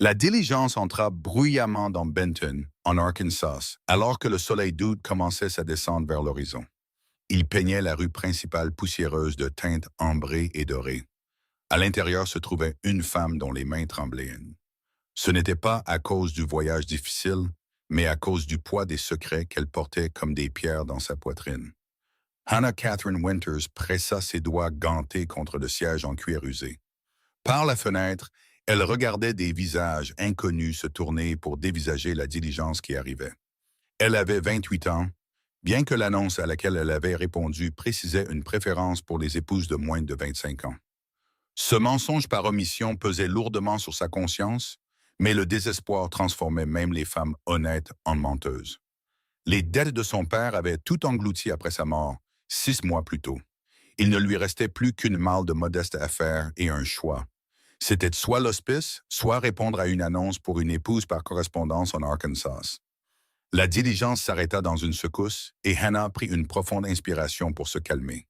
La diligence entra bruyamment dans Benton, en Arkansas, alors que le soleil d'août commençait sa descente vers l'horizon. Il peignait la rue principale poussiéreuse de teintes ambrées et dorées. À l'intérieur se trouvait une femme dont les mains tremblaient. Ce n'était pas à cause du voyage difficile, mais à cause du poids des secrets qu'elle portait comme des pierres dans sa poitrine. Hannah Catherine Winters pressa ses doigts gantés contre le siège en cuir usé. Par la fenêtre, elle regardait des visages inconnus se tourner pour dévisager la diligence qui arrivait. Elle avait 28 ans, bien que l'annonce à laquelle elle avait répondu précisait une préférence pour les épouses de moins de 25 ans. Ce mensonge par omission pesait lourdement sur sa conscience, mais le désespoir transformait même les femmes honnêtes en menteuses. Les dettes de son père avaient tout englouti après sa mort, 6 mois plus tôt. Il ne lui restait plus qu'une malle de modestes affaires et un choix. C'était soit l'hospice, soit répondre à une annonce pour une épouse par correspondance en Arkansas. La diligence s'arrêta dans une secousse et Hannah prit une profonde inspiration pour se calmer.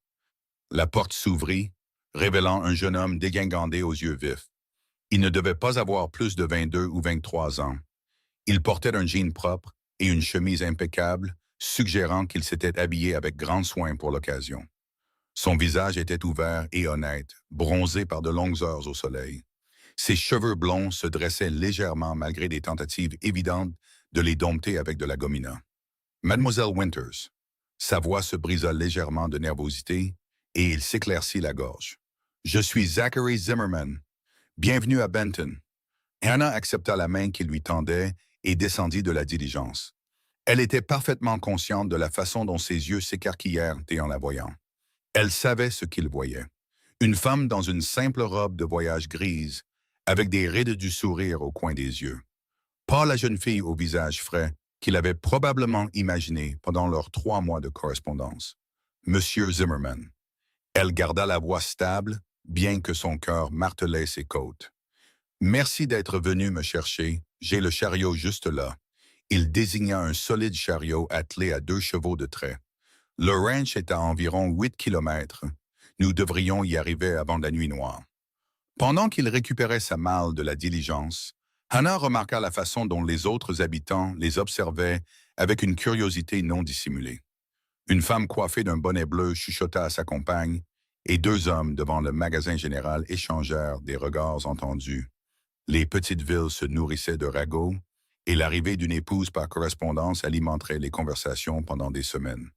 La porte s'ouvrit, révélant un jeune homme dégingandé aux yeux vifs. Il ne devait pas avoir plus de 22 ou 23 ans. Il portait un jean propre et une chemise impeccable, suggérant qu'il s'était habillé avec grand soin pour l'occasion. Son visage était ouvert et honnête, bronzé par de longues heures au soleil. Ses cheveux blonds se dressaient légèrement malgré des tentatives évidentes de les dompter avec de la gomina. Mademoiselle Winters. Sa voix se brisa légèrement de nervosité et il s'éclaircit la gorge. Je suis Zachary Zimmerman. Bienvenue à Benton. Hannah accepta la main qu'il lui tendait et descendit de la diligence. Elle était parfaitement consciente de la façon dont ses yeux s'écarquillèrent en la voyant. Elle savait ce qu'il voyait. Une femme dans une simple robe de voyage grise, avec des rides du sourire au coin des yeux. Pas la jeune fille au visage frais qu'il avait probablement imaginé pendant leurs 3 mois de correspondance. Monsieur Zimmerman. Elle garda la voix stable, bien que son cœur martelait ses côtes. Merci d'être venu me chercher, j'ai le chariot juste là. Il désigna un solide chariot attelé à 2 chevaux de trait. Le ranch est à environ 8 kilomètres. Nous devrions y arriver avant la nuit noire. Pendant qu'il récupérait sa malle de la diligence, Hannah remarqua la façon dont les autres habitants les observaient avec une curiosité non dissimulée. Une femme coiffée d'un bonnet bleu chuchota à sa compagne, et 2 hommes devant le magasin général échangèrent des regards entendus. Les petites villes se nourrissaient de ragots, et l'arrivée d'une épouse par correspondance alimenterait les conversations pendant des semaines.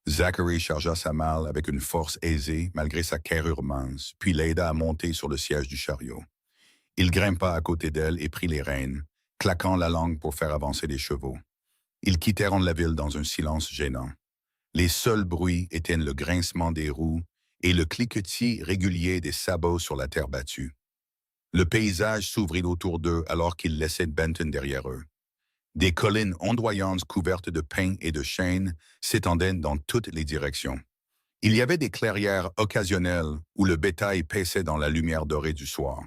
Zachary chargea sa malle avec une force aisée malgré sa carrure mince, puis l'aida à monter sur le siège du chariot. Il grimpa à côté d'elle et prit les rênes, claquant la langue pour faire avancer les chevaux. Ils quittèrent la ville dans un silence gênant. Les seuls bruits étaient le grincement des roues et le cliquetis régulier des sabots sur la terre battue. Le paysage s'ouvrit autour d'eux alors qu'ils laissaient Benton derrière eux. Des collines ondoyantes couvertes de pins et de chênes s'étendaient dans toutes les directions. Il y avait des clairières occasionnelles où le bétail paissait dans la lumière dorée du soir.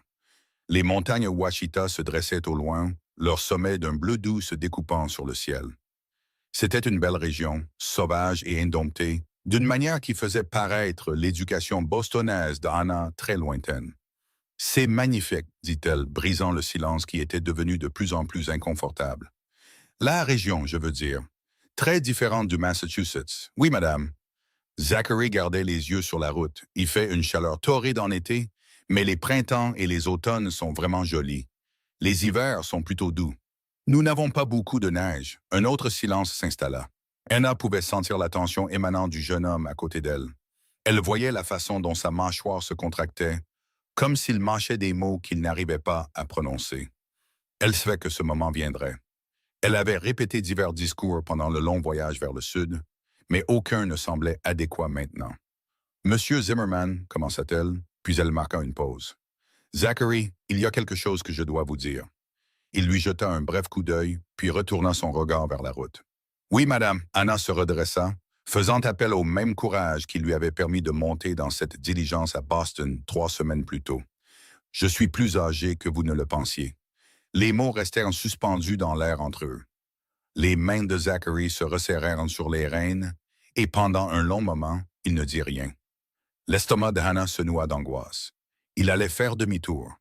Les montagnes Ouachita se dressaient au loin, leur sommet d'un bleu doux se découpant sur le ciel. C'était une belle région, sauvage et indomptée, d'une manière qui faisait paraître l'éducation bostonaise d'Anna très lointaine. « C'est magnifique, dit-elle, brisant le silence qui était devenu de plus en plus inconfortable. La région, je veux dire. Très différente du Massachusetts. Oui, madame. Zachary gardait les yeux sur la route. Il fait une chaleur torride en été, mais les printemps et les automnes sont vraiment jolis. Les hivers sont plutôt doux. Nous n'avons pas beaucoup de neige. Un autre silence s'installa. Anna pouvait sentir la tension émanant du jeune homme à côté d'elle. Elle voyait la façon dont sa mâchoire se contractait, comme s'il mâchait des mots qu'il n'arrivait pas à prononcer. Elle savait que ce moment viendrait. Elle avait répété divers discours pendant le long voyage vers le sud, mais aucun ne semblait adéquat maintenant. « Monsieur Zimmerman, commença-t-elle, puis elle marqua une pause. « Zachary, il y a quelque chose que je dois vous dire. » Il lui jeta un bref coup d'œil, puis retourna son regard vers la route. « Oui, madame. » Anna se redressa, faisant appel au même courage qui lui avait permis de monter dans cette diligence à Boston 3 semaines plus tôt. « Je suis plus âgé que vous ne le pensiez. » Les mots restèrent suspendus dans l'air entre eux. Les mains de Zachary se resserrèrent sur les rênes, et pendant un long moment, il ne dit rien. L'estomac de Hannah se noua d'angoisse. Il allait faire demi-tour.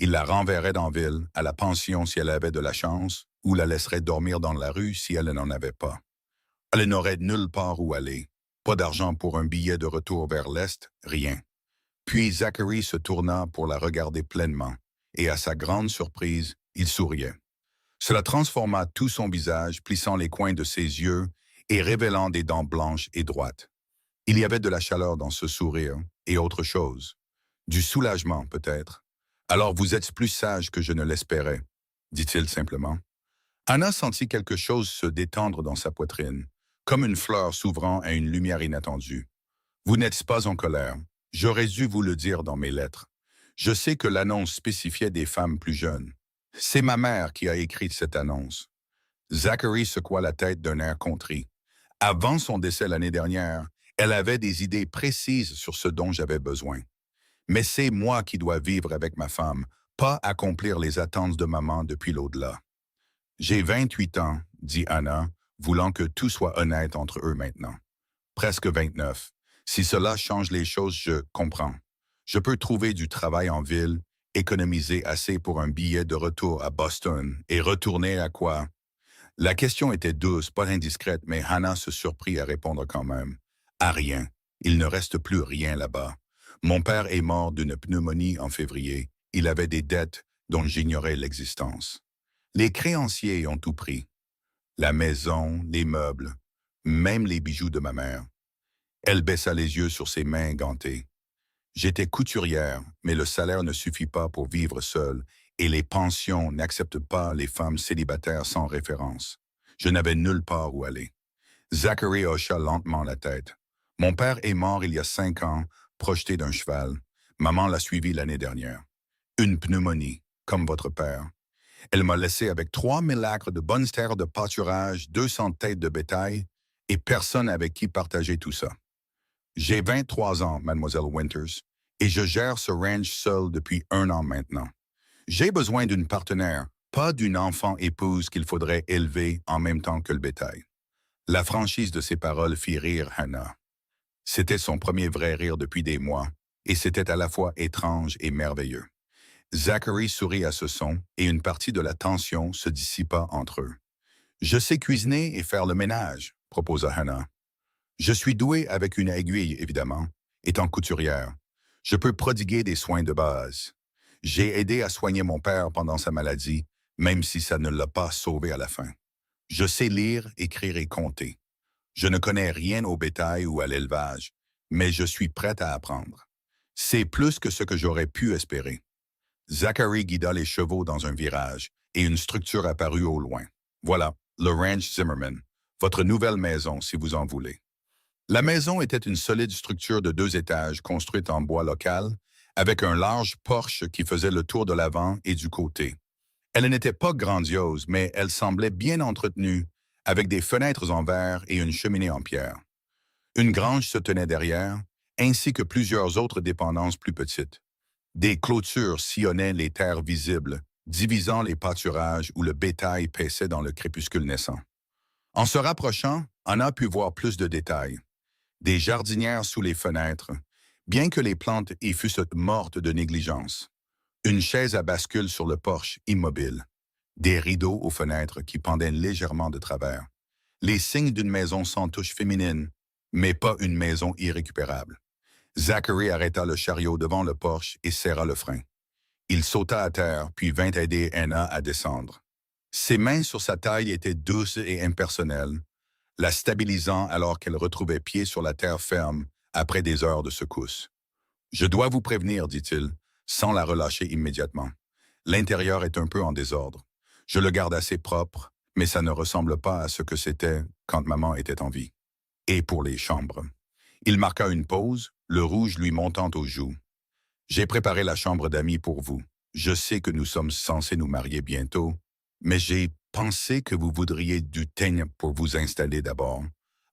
Il la renverrait en ville, à la pension si elle avait de la chance, ou la laisserait dormir dans la rue si elle n'en avait pas. Elle n'aurait nulle part où aller. Pas d'argent pour un billet de retour vers l'Est, rien. Puis Zachary se tourna pour la regarder pleinement, et à sa grande surprise, il souriait. Cela transforma tout son visage, plissant les coins de ses yeux et révélant des dents blanches et droites. Il y avait de la chaleur dans ce sourire, et autre chose. Du soulagement, peut-être. Alors vous êtes plus sage que je ne l'espérais, dit-il simplement. Anna sentit quelque chose se détendre dans sa poitrine, comme une fleur s'ouvrant à une lumière inattendue. Vous n'êtes pas en colère. J'aurais dû vous le dire dans mes lettres. Je sais que l'annonce spécifiait des femmes plus jeunes. C'est ma mère qui a écrit cette annonce. Zachary secoua la tête d'un air contrit. Avant son décès l'année dernière, elle avait des idées précises sur ce dont j'avais besoin. Mais c'est moi qui dois vivre avec ma femme, pas accomplir les attentes de maman depuis l'au-delà. J'ai 28 ans, dit Anna, voulant que tout soit honnête entre eux maintenant. Presque 29. Si cela change les choses, je comprends. Je peux trouver du travail en ville, économiser assez pour un billet de retour à Boston et retourner à quoi? La question était douce, pas indiscrète, mais Hannah se surprit à répondre quand même. À rien. Il ne reste plus rien là-bas. Mon père est mort d'une pneumonie en février. Il avait des dettes dont j'ignorais l'existence. Les créanciers ont tout pris. La maison, les meubles, même les bijoux de ma mère. Elle baissa les yeux sur ses mains gantées. J'étais couturière, mais le salaire ne suffit pas pour vivre seule et les pensions n'acceptent pas les femmes célibataires sans référence. Je n'avais nulle part où aller. Zachary hocha lentement la tête. Mon père est mort il y a 5 ans, projeté d'un cheval. Maman l'a suivi l'année dernière. Une pneumonie, comme votre père. Elle m'a laissé avec 3000 acres de bonnes terres de pâturage, 200 têtes de bétail et personne avec qui partager tout ça. J'ai 23 ans, mademoiselle Winters, et je gère ce ranch seul depuis 1 an maintenant. J'ai besoin d'une partenaire, pas d'une enfant épouse qu'il faudrait élever en même temps que le bétail. La franchise de ses paroles fit rire Hannah. C'était son premier vrai rire depuis des mois, et c'était à la fois étrange et merveilleux. Zachary sourit à ce son, et une partie de la tension se dissipa entre eux. « Je sais cuisiner et faire le ménage », proposa Hannah. « Je suis douée avec une aiguille, évidemment, étant couturière. Je peux prodiguer des soins de base. J'ai aidé à soigner mon père pendant sa maladie, même si ça ne l'a pas sauvé à la fin. Je sais lire, écrire et compter. Je ne connais rien au bétail ou à l'élevage, mais je suis prête à apprendre. C'est plus que ce que j'aurais pu espérer. » Zachary guida les chevaux dans un virage, et une structure apparut au loin. Voilà, le Ranch Zimmerman, votre nouvelle maison si vous en voulez. La maison était une solide structure de 2 étages construite en bois local, avec un large porche qui faisait le tour de l'avant et du côté. Elle n'était pas grandiose, mais elle semblait bien entretenue, avec des fenêtres en verre et une cheminée en pierre. Une grange se tenait derrière, ainsi que plusieurs autres dépendances plus petites. Des clôtures sillonnaient les terres visibles, divisant les pâturages où le bétail paissait dans le crépuscule naissant. En se rapprochant, Anna put voir plus de détails. Des jardinières sous les fenêtres, bien que les plantes y fussent mortes de négligence. Une chaise à bascule sur le porche, immobile. Des rideaux aux fenêtres qui pendaient légèrement de travers. Les signes d'une maison sans touche féminine, mais pas une maison irrécupérable. Zachary arrêta le chariot devant le porche et serra le frein. Il sauta à terre, puis vint aider Anna à descendre. Ses mains sur sa taille étaient douces et impersonnelles, la stabilisant alors qu'elle retrouvait pied sur la terre ferme après des heures de secousse. « Je dois vous prévenir, dit-il, sans la relâcher immédiatement. L'intérieur est un peu en désordre. Je le garde assez propre, mais ça ne ressemble pas à ce que c'était quand maman était en vie. Et pour les chambres. » Il marqua une pause, le rouge lui montant aux joues. « J'ai préparé la chambre d'amis pour vous. Je sais que nous sommes censés nous marier bientôt, mais j'ai pensé que vous voudriez du temps pour vous installer d'abord.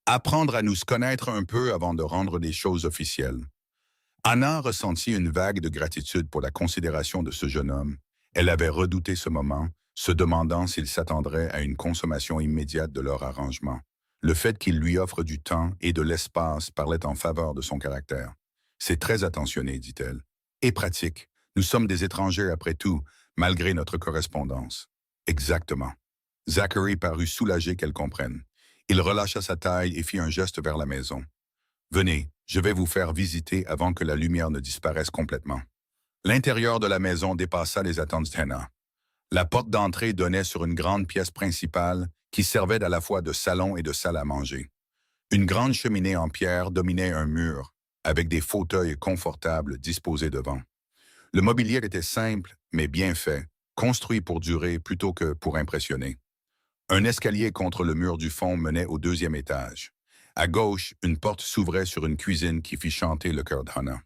Apprendre à nous connaître un peu avant de rendre les choses officielles. » Anna ressentit une vague de gratitude pour la considération de ce jeune homme. Elle avait redouté ce moment, se demandant s'il s'attendrait à une consommation immédiate de leur arrangement. Le fait qu'il lui offre du temps et de l'espace parlait en faveur de son caractère. « C'est très attentionné, dit-elle. Et pratique. Nous sommes des étrangers après tout, malgré notre correspondance. Exactement. Zachary parut soulagé qu'elle comprenne. Il relâcha sa taille et fit un geste vers la maison. Venez, je vais vous faire visiter avant que la lumière ne disparaisse complètement. L'intérieur de la maison dépassa les attentes d'Hannah. La porte d'entrée donnait sur une grande pièce principale qui servait à la fois de salon et de salle à manger. Une grande cheminée en pierre dominait un mur, avec des fauteuils confortables disposés devant. Le mobilier était simple, mais bien fait, construit pour durer plutôt que pour impressionner. Un escalier contre le mur du fond menait au deuxième étage. À gauche, une porte s'ouvrait sur une cuisine qui fit chanter le cœur d'Hannah.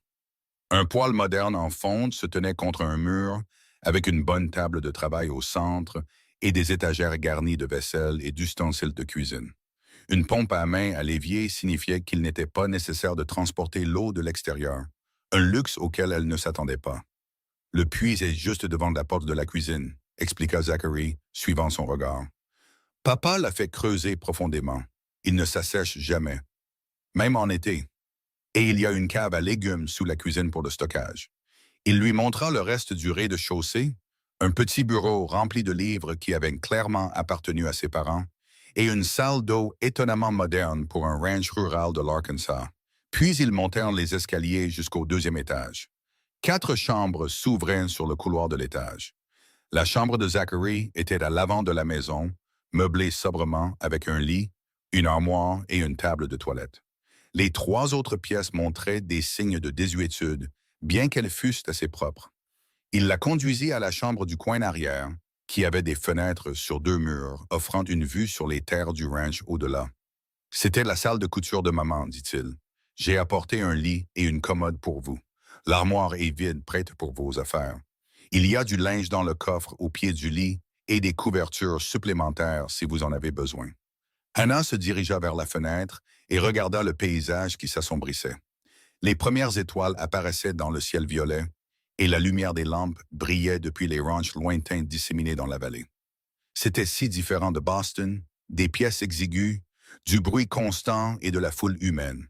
Un poêle moderne en fonte se tenait contre un mur, avec une bonne table de travail au centre et des étagères garnies de vaisselle et d'ustensiles de cuisine. Une pompe à main à l'évier signifiait qu'il n'était pas nécessaire de transporter l'eau de l'extérieur, un luxe auquel elle ne s'attendait pas. Le puits est juste devant la porte de la cuisine, expliqua Zachary, suivant son regard. Papa l'a fait creuser profondément. Il ne s'assèche jamais, même en été. Et il y a une cave à légumes sous la cuisine pour le stockage. Il lui montra le reste du rez-de-chaussée, un petit bureau rempli de livres qui avaient clairement appartenu à ses parents, et une salle d'eau étonnamment moderne pour un ranch rural de l'Arkansas. Puis ils montèrent les escaliers jusqu'au deuxième étage. 4 chambres s'ouvraient sur le couloir de l'étage. La chambre de Zachary était à l'avant de la maison, meublée sobrement avec un lit, une armoire et une table de toilette. Les 3 autres pièces montraient des signes de désuétude, bien qu'elles fussent assez propres. Il la conduisit à la chambre du coin arrière, qui avait des fenêtres sur 2 murs, offrant une vue sur les terres du ranch au-delà. C'était la salle de couture de maman, dit-il. J'ai apporté un lit et une commode pour vous. L'armoire est vide, prête pour vos affaires. Il y a du linge dans le coffre au pied du lit et des couvertures supplémentaires si vous en avez besoin. Hannah se dirigea vers la fenêtre et regarda le paysage qui s'assombrissait. Les premières étoiles apparaissaient dans le ciel violet et la lumière des lampes brillait depuis les ranchs lointains disséminés dans la vallée. C'était si différent de Boston, des pièces exiguës, du bruit constant et de la foule humaine.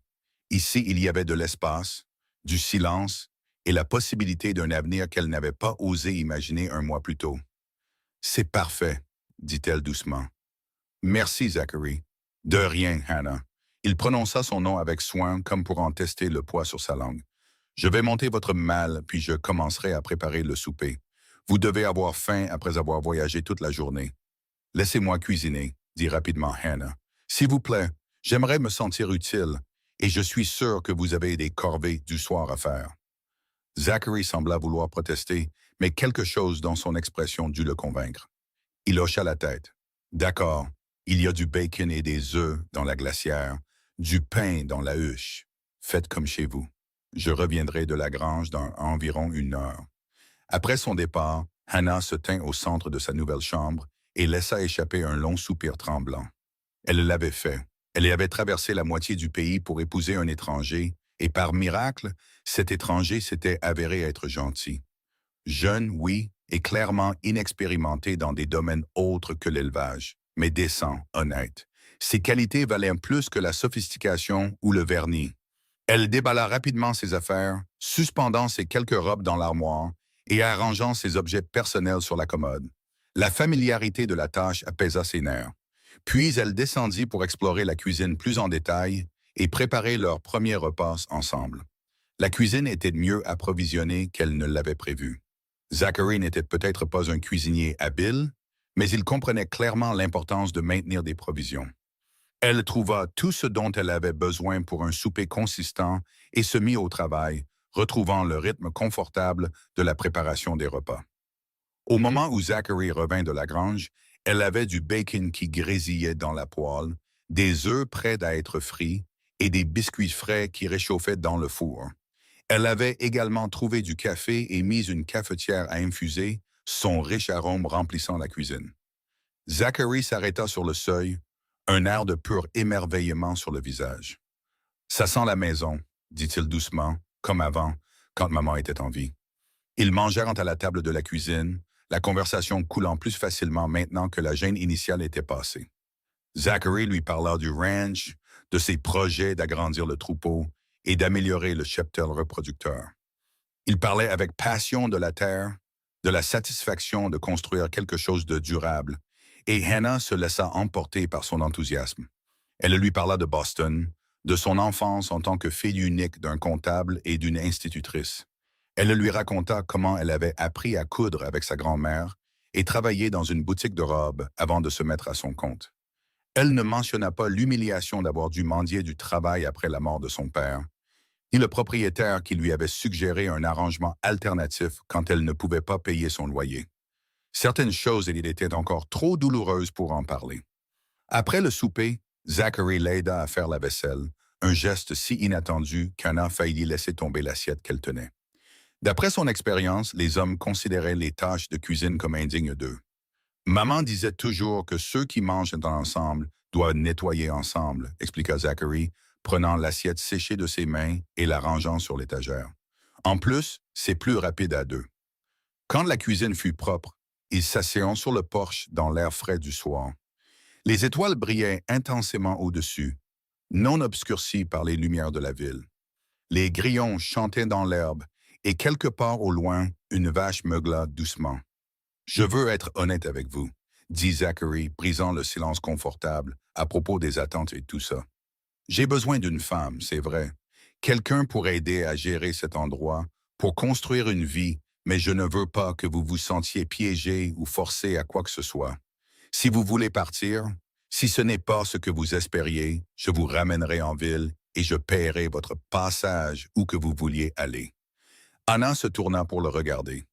Ici, il y avait de l'espace, du silence et la possibilité d'un avenir qu'elle n'avait pas osé imaginer un mois plus tôt. « C'est parfait, » dit-elle doucement. « Merci, Zachary. »« De rien, Hannah. » Il prononça son nom avec soin, comme pour en tester le poids sur sa langue. « Je vais monter votre malle, puis je commencerai à préparer le souper. Vous devez avoir faim après avoir voyagé toute la journée. »« Laissez-moi cuisiner, » dit rapidement Hannah. « S'il vous plaît, j'aimerais me sentir utile, et je suis sûr que vous avez des corvées du soir à faire. » Zachary sembla vouloir protester, mais quelque chose dans son expression dut le convaincre. Il hocha la tête. « D'accord, il y a du bacon et des œufs dans la glacière, du pain dans la huche. Faites comme chez vous. Je reviendrai de la grange dans environ 1 heure. » Après son départ, Hannah se tint au centre de sa nouvelle chambre et laissa échapper un long soupir tremblant. Elle l'avait fait. Elle avait traversé la moitié du pays pour épouser un étranger, et par miracle, cet étranger s'était avéré être gentil. Jeune, oui, et clairement inexpérimenté dans des domaines autres que l'élevage, mais décent, honnête. Ses qualités valaient plus que la sophistication ou le vernis. Elle déballa rapidement ses affaires, suspendant ses quelques robes dans l'armoire et arrangeant ses objets personnels sur la commode. La familiarité de la tâche apaisa ses nerfs. Puis elle descendit pour explorer la cuisine plus en détail et préparer leur premier repas ensemble. La cuisine était mieux approvisionnée qu'elle ne l'avait prévu. Zachary n'était peut-être pas un cuisinier habile, mais il comprenait clairement l'importance de maintenir des provisions. Elle trouva tout ce dont elle avait besoin pour un souper consistant et se mit au travail, retrouvant le rythme confortable de la préparation des repas. Au moment où Zachary revint de la grange, elle avait du bacon qui grésillait dans la poêle, des œufs prêts à être frits et des biscuits frais qui réchauffaient dans le four. Elle avait également trouvé du café et mis une cafetière à infuser, son riche arôme remplissant la cuisine. Zachary s'arrêta sur le seuil, un air de pur émerveillement sur le visage. « Ça sent la maison, » dit-il doucement, comme avant, quand maman était en vie. Ils mangèrent à la table de la cuisine, la conversation coulant plus facilement maintenant que la gêne initiale était passée. Zachary lui parla du ranch, de ses projets d'agrandir le troupeau et d'améliorer le cheptel reproducteur. Il parlait avec passion de la terre, de la satisfaction de construire quelque chose de durable, et Hannah se laissa emporter par son enthousiasme. Elle lui parla de Boston, de son enfance en tant que fille unique d'un comptable et d'une institutrice. Elle lui raconta comment elle avait appris à coudre avec sa grand-mère et travaillé dans une boutique de robes avant de se mettre à son compte. Elle ne mentionna pas l'humiliation d'avoir dû mendier du travail après la mort de son père, ni le propriétaire qui lui avait suggéré un arrangement alternatif quand elle ne pouvait pas payer son loyer. Certaines choses, il était encore trop douloureuse pour en parler. Après le souper, Zachary l'aida à faire la vaisselle, un geste si inattendu qu'Anna faillit laisser tomber l'assiette qu'elle tenait. D'après son expérience, les hommes considéraient les tâches de cuisine comme indignes d'eux. Maman disait toujours que ceux qui mangent ensemble doivent nettoyer ensemble, expliqua Zachary, prenant l'assiette séchée de ses mains et la rangeant sur l'étagère. En plus, c'est plus rapide à deux. Quand la cuisine fut propre, ils s'assirent sur le porche dans l'air frais du soir. Les étoiles brillaient intensément au-dessus, non obscurcies par les lumières de la ville. Les grillons chantaient dans l'herbe, et quelque part au loin, une vache meugla doucement. « Je veux être honnête avec vous », dit Zachary, brisant le silence confortable à propos des attentes et tout ça. « J'ai besoin d'une femme, c'est vrai. Quelqu'un pour aider à gérer cet endroit, pour construire une vie, mais je ne veux pas que vous vous sentiez piégé ou forcé à quoi que ce soit. Si vous voulez partir, si ce n'est pas ce que vous espériez, je vous ramènerai en ville et je paierai votre passage où que vous vouliez aller. » Anna se tourna pour le regarder.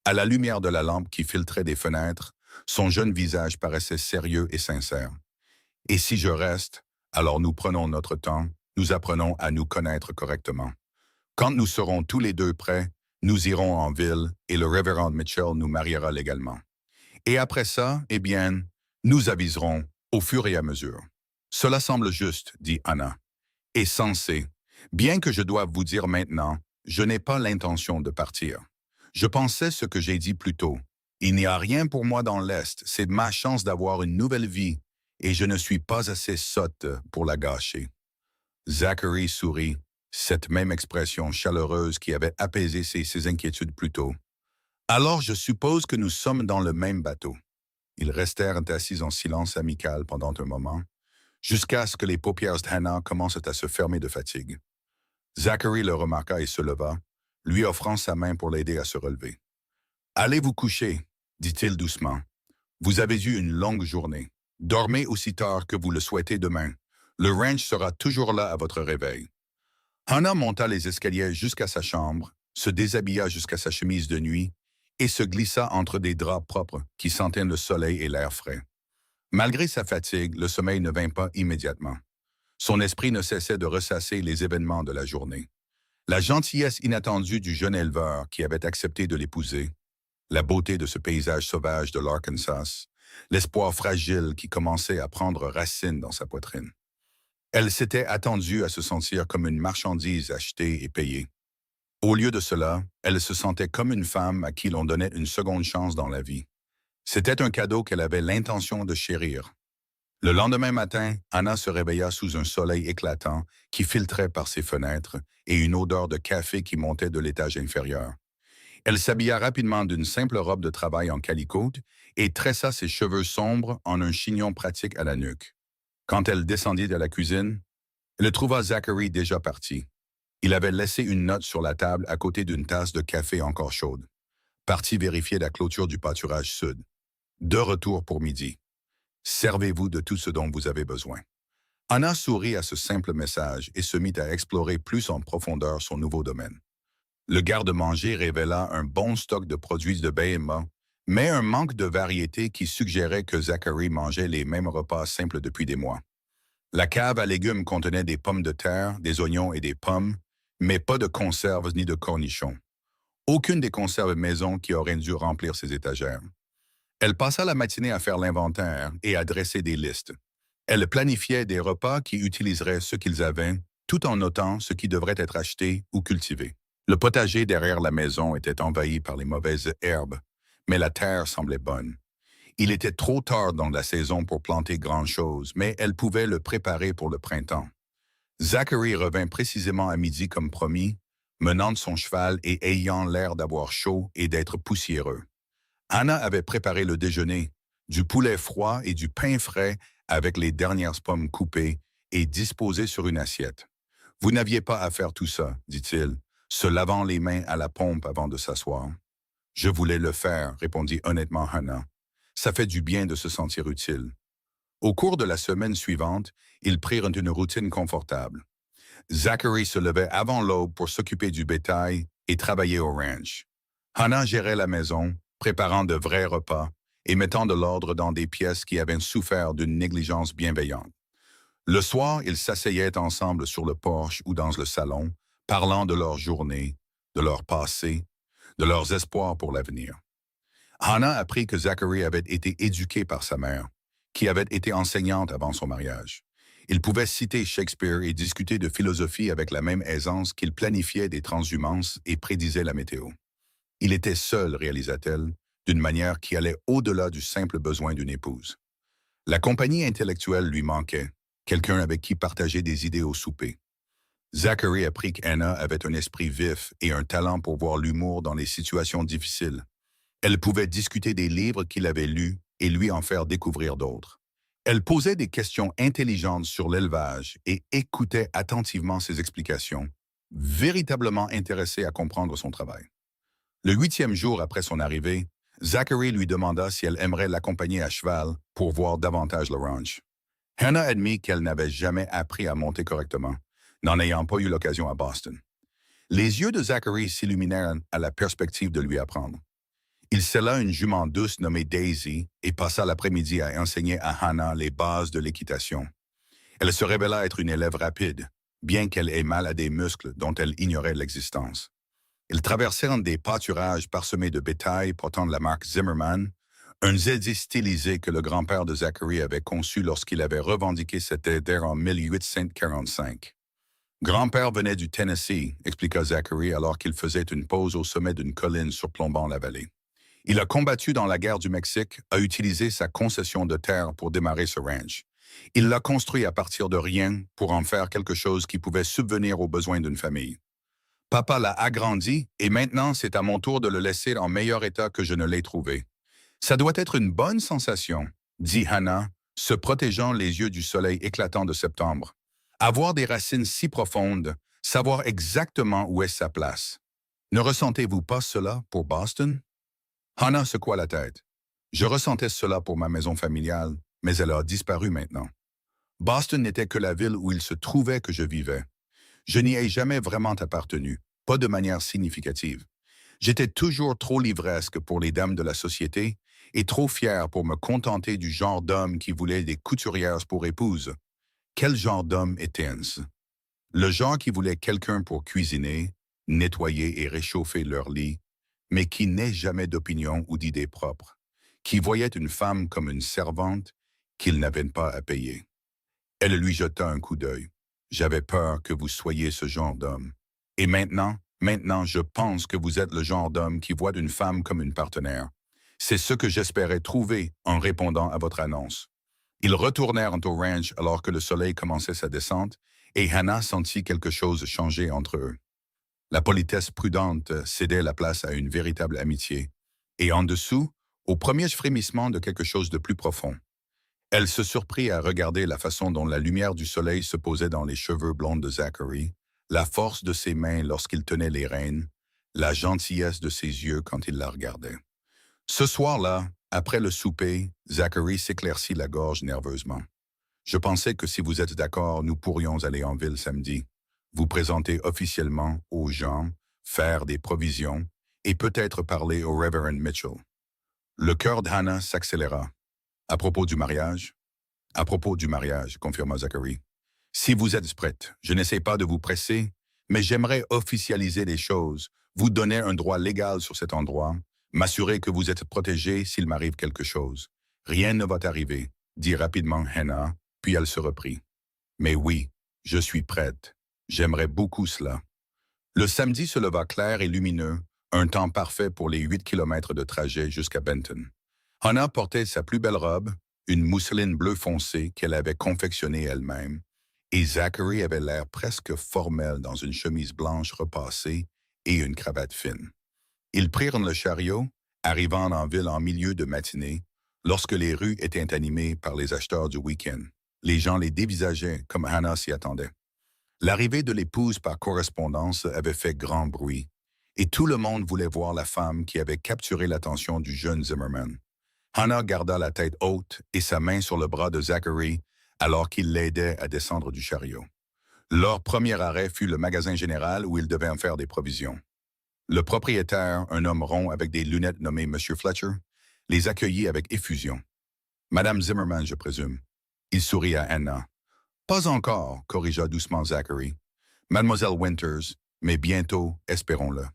À la lumière de la lampe qui filtrait des fenêtres, son jeune visage paraissait sérieux et sincère. « Et si je reste, alors nous prenons notre temps, nous apprenons à nous connaître correctement. Quand nous serons tous les deux prêts, nous irons en ville et le révérend Mitchell nous mariera légalement. Et après ça, eh bien, nous aviserons au fur et à mesure. » « Cela semble juste, » dit Anna, « et sensé. Bien que je doive vous dire maintenant, je n'ai pas l'intention de partir. Je pensais ce que j'ai dit plus tôt. Il n'y a rien pour moi dans l'Est, c'est ma chance d'avoir une nouvelle vie, et je ne suis pas assez sotte pour la gâcher. » Zachary sourit, cette même expression chaleureuse qui avait apaisé ses inquiétudes plus tôt. « Alors je suppose que nous sommes dans le même bateau. » Ils restèrent assis en silence amical pendant un moment, jusqu'à ce que les paupières d'Hannah commencent à se fermer de fatigue. Zachary le remarqua et se leva, lui offrant sa main pour l'aider à se relever. « Allez vous coucher, » dit-il doucement. « Vous avez eu une longue journée. Dormez aussi tard que vous le souhaitez demain. Le ranch sera toujours là à votre réveil. » Hannah monta les escaliers jusqu'à sa chambre, se déshabilla jusqu'à sa chemise de nuit et se glissa entre des draps propres qui sentaient le soleil et l'air frais. Malgré sa fatigue, le sommeil ne vint pas immédiatement. Son esprit ne cessait de ressasser les événements de la journée. La gentillesse inattendue du jeune éleveur qui avait accepté de l'épouser, la beauté de ce paysage sauvage de l'Arkansas, l'espoir fragile qui commençait à prendre racine dans sa poitrine. Elle s'était attendue à se sentir comme une marchandise achetée et payée. Au lieu de cela, elle se sentait comme une femme à qui l'on donnait une seconde chance dans la vie. C'était un cadeau qu'elle avait l'intention de chérir. Le lendemain matin, Anna se réveilla sous un soleil éclatant qui filtrait par ses fenêtres et une odeur de café qui montait de l'étage inférieur. Elle s'habilla rapidement d'une simple robe de travail en calicot et tressa ses cheveux sombres en un chignon pratique à la nuque. Quand elle descendit de la cuisine, elle trouva Zachary déjà parti. Il avait laissé une note sur la table à côté d'une tasse de café encore chaude. Parti vérifier la clôture du pâturage sud. De retour pour midi. Servez-vous de tout ce dont vous avez besoin. Anna sourit à ce simple message et se mit à explorer plus en profondeur son nouveau domaine. Le garde-manger révéla un bon stock de produits de BMA, mais un manque de variété qui suggérait que Zachary mangeait les mêmes repas simples depuis des mois. La cave à légumes contenait des pommes de terre, des oignons et des pommes, mais pas de conserves ni de cornichons. Aucune des conserves maison qui auraient dû remplir ses étagères. Elle passa la matinée à faire l'inventaire et à dresser des listes. Elle planifiait des repas qui utiliseraient ce qu'ils avaient, tout en notant ce qui devrait être acheté ou cultivé. Le potager derrière la maison était envahi par les mauvaises herbes, mais la terre semblait bonne. Il était trop tard dans la saison pour planter grand-chose, mais elle pouvait le préparer pour le printemps. Zachary revint précisément à midi comme promis, menant son cheval et ayant l'air d'avoir chaud et d'être poussiéreux. Hannah avait préparé le déjeuner, du poulet froid et du pain frais avec les dernières pommes coupées et disposées sur une assiette. Vous n'aviez pas à faire tout ça, dit-il, se lavant les mains à la pompe avant de s'asseoir. Je voulais le faire, répondit honnêtement Hannah. Ça fait du bien de se sentir utile. Au cours de la semaine suivante, ils prirent une routine confortable. Zachary se levait avant l'aube pour s'occuper du bétail et travailler au ranch. Hannah gérait la maison, préparant de vrais repas et mettant de l'ordre dans des pièces qui avaient souffert d'une négligence bienveillante. Le soir, ils s'asseyaient ensemble sur le porche ou dans le salon, parlant de leur journée, de leur passé, de leurs espoirs pour l'avenir. Hannah apprit que Zachary avait été éduqué par sa mère, qui avait été enseignante avant son mariage. Il pouvait citer Shakespeare et discuter de philosophie avec la même aisance qu'il planifiait des transhumances et prédisait la météo. Il était seul, réalisa-t-elle, d'une manière qui allait au-delà du simple besoin d'une épouse. La compagnie intellectuelle lui manquait, quelqu'un avec qui partager des idées au souper. Zachary apprit qu'Anna avait un esprit vif et un talent pour voir l'humour dans les situations difficiles. Elle pouvait discuter des livres qu'il avait lus et lui en faire découvrir d'autres. Elle posait des questions intelligentes sur l'élevage et écoutait attentivement ses explications, véritablement intéressée à comprendre son travail. Le 8e jour après son arrivée, Zachary lui demanda si elle aimerait l'accompagner à cheval pour voir davantage le ranch. Hannah admit qu'elle n'avait jamais appris à monter correctement, n'en ayant pas eu l'occasion à Boston. Les yeux de Zachary s'illuminèrent à la perspective de lui apprendre. Il sella une jument douce nommée Daisy et passa l'après-midi à enseigner à Hannah les bases de l'équitation. Elle se révéla être une élève rapide, bien qu'elle ait mal à des muscles dont elle ignorait l'existence. Ils traversèrent des pâturages parsemés de bétail portant la marque Zimmerman, un Zeddy stylisé que le grand-père de Zachary avait conçu lorsqu'il avait revendiqué cette terre en 1845. Grand-père venait du Tennessee, expliqua Zachary alors qu'il faisait une pause au sommet d'une colline surplombant la vallée. Il a combattu dans la guerre du Mexique, a utilisé sa concession de terre pour démarrer ce ranch. Il l'a construit à partir de rien pour en faire quelque chose qui pouvait subvenir aux besoins d'une famille. Papa l'a agrandi et maintenant c'est à mon tour de le laisser en meilleur état que je ne l'ai trouvé. Ça doit être une bonne sensation, dit Hannah, se protégeant les yeux du soleil éclatant de septembre. Avoir des racines si profondes, savoir exactement où est sa place. Ne ressentez-vous pas cela pour Boston? Hannah secoua la tête. Je ressentais cela pour ma maison familiale, mais elle a disparu maintenant. Boston n'était que la ville où il se trouvait que je vivais. Je n'y ai jamais vraiment appartenu, pas de manière significative. J'étais toujours trop livresque pour les dames de la société et trop fier pour me contenter du genre d'homme qui voulait des couturières pour épouse. Quel genre d'homme était-ce? Le genre qui voulait quelqu'un pour cuisiner, nettoyer et réchauffer leur lit, mais qui n'ait jamais d'opinion ou d'idées propres, qui voyait une femme comme une servante qu'il n'avait pas à payer. Elle lui jeta un coup d'œil. J'avais peur que vous soyez ce genre d'homme. Et maintenant, je pense que vous êtes le genre d'homme qui voit une femme comme une partenaire. C'est ce que j'espérais trouver en répondant à votre annonce. Ils retournèrent au ranch alors que le soleil commençait sa descente et Hannah sentit quelque chose changer entre eux. La politesse prudente cédait la place à une véritable amitié. Et en dessous, au premier frémissement de quelque chose de plus profond. Elle se surprit à regarder la façon dont la lumière du soleil se posait dans les cheveux blonds de Zachary, la force de ses mains lorsqu'il tenait les rênes, la gentillesse de ses yeux quand il la regardait. Ce soir-là, après le souper, Zachary s'éclaircit la gorge nerveusement. Je pensais que si vous êtes d'accord, nous pourrions aller en ville samedi, vous présenter officiellement aux gens, faire des provisions et peut-être parler au Reverend Mitchell. Le cœur d'Hannah s'accéléra. À propos du mariage? À propos du mariage, confirma Zachary. Si vous êtes prête, je n'essaie pas de vous presser, mais j'aimerais officialiser les choses, vous donner un droit légal sur cet endroit, m'assurer que vous êtes protégé s'il m'arrive quelque chose. Rien ne va t'arriver, dit rapidement Hannah, puis elle se reprit. Mais oui, je suis prête. J'aimerais beaucoup cela. Le samedi se leva clair et lumineux, un temps parfait pour les 8 kilomètres de trajet jusqu'à Benton. Hannah portait sa plus belle robe, une mousseline bleu foncé qu'elle avait confectionnée elle-même, et Zachary avait l'air presque formel dans une chemise blanche repassée et une cravate fine. Ils prirent le chariot, arrivant en ville en milieu de matinée, lorsque les rues étaient animées par les acheteurs du week-end. Les gens les dévisageaient comme Hannah s'y attendait. L'arrivée de l'épouse par correspondance avait fait grand bruit, et tout le monde voulait voir la femme qui avait capturé l'attention du jeune Zimmerman. Hannah garda la tête haute et sa main sur le bras de Zachary alors qu'il l'aidait à descendre du chariot. Leur premier arrêt fut le magasin général où ils devaient en faire des provisions. Le propriétaire, un homme rond avec des lunettes nommé M. Fletcher, les accueillit avec effusion. « Madame Zimmerman, je présume. » Il sourit à Hannah. « Pas encore, » corrigea doucement Zachary. « Mademoiselle Winters, mais bientôt, espérons-le. »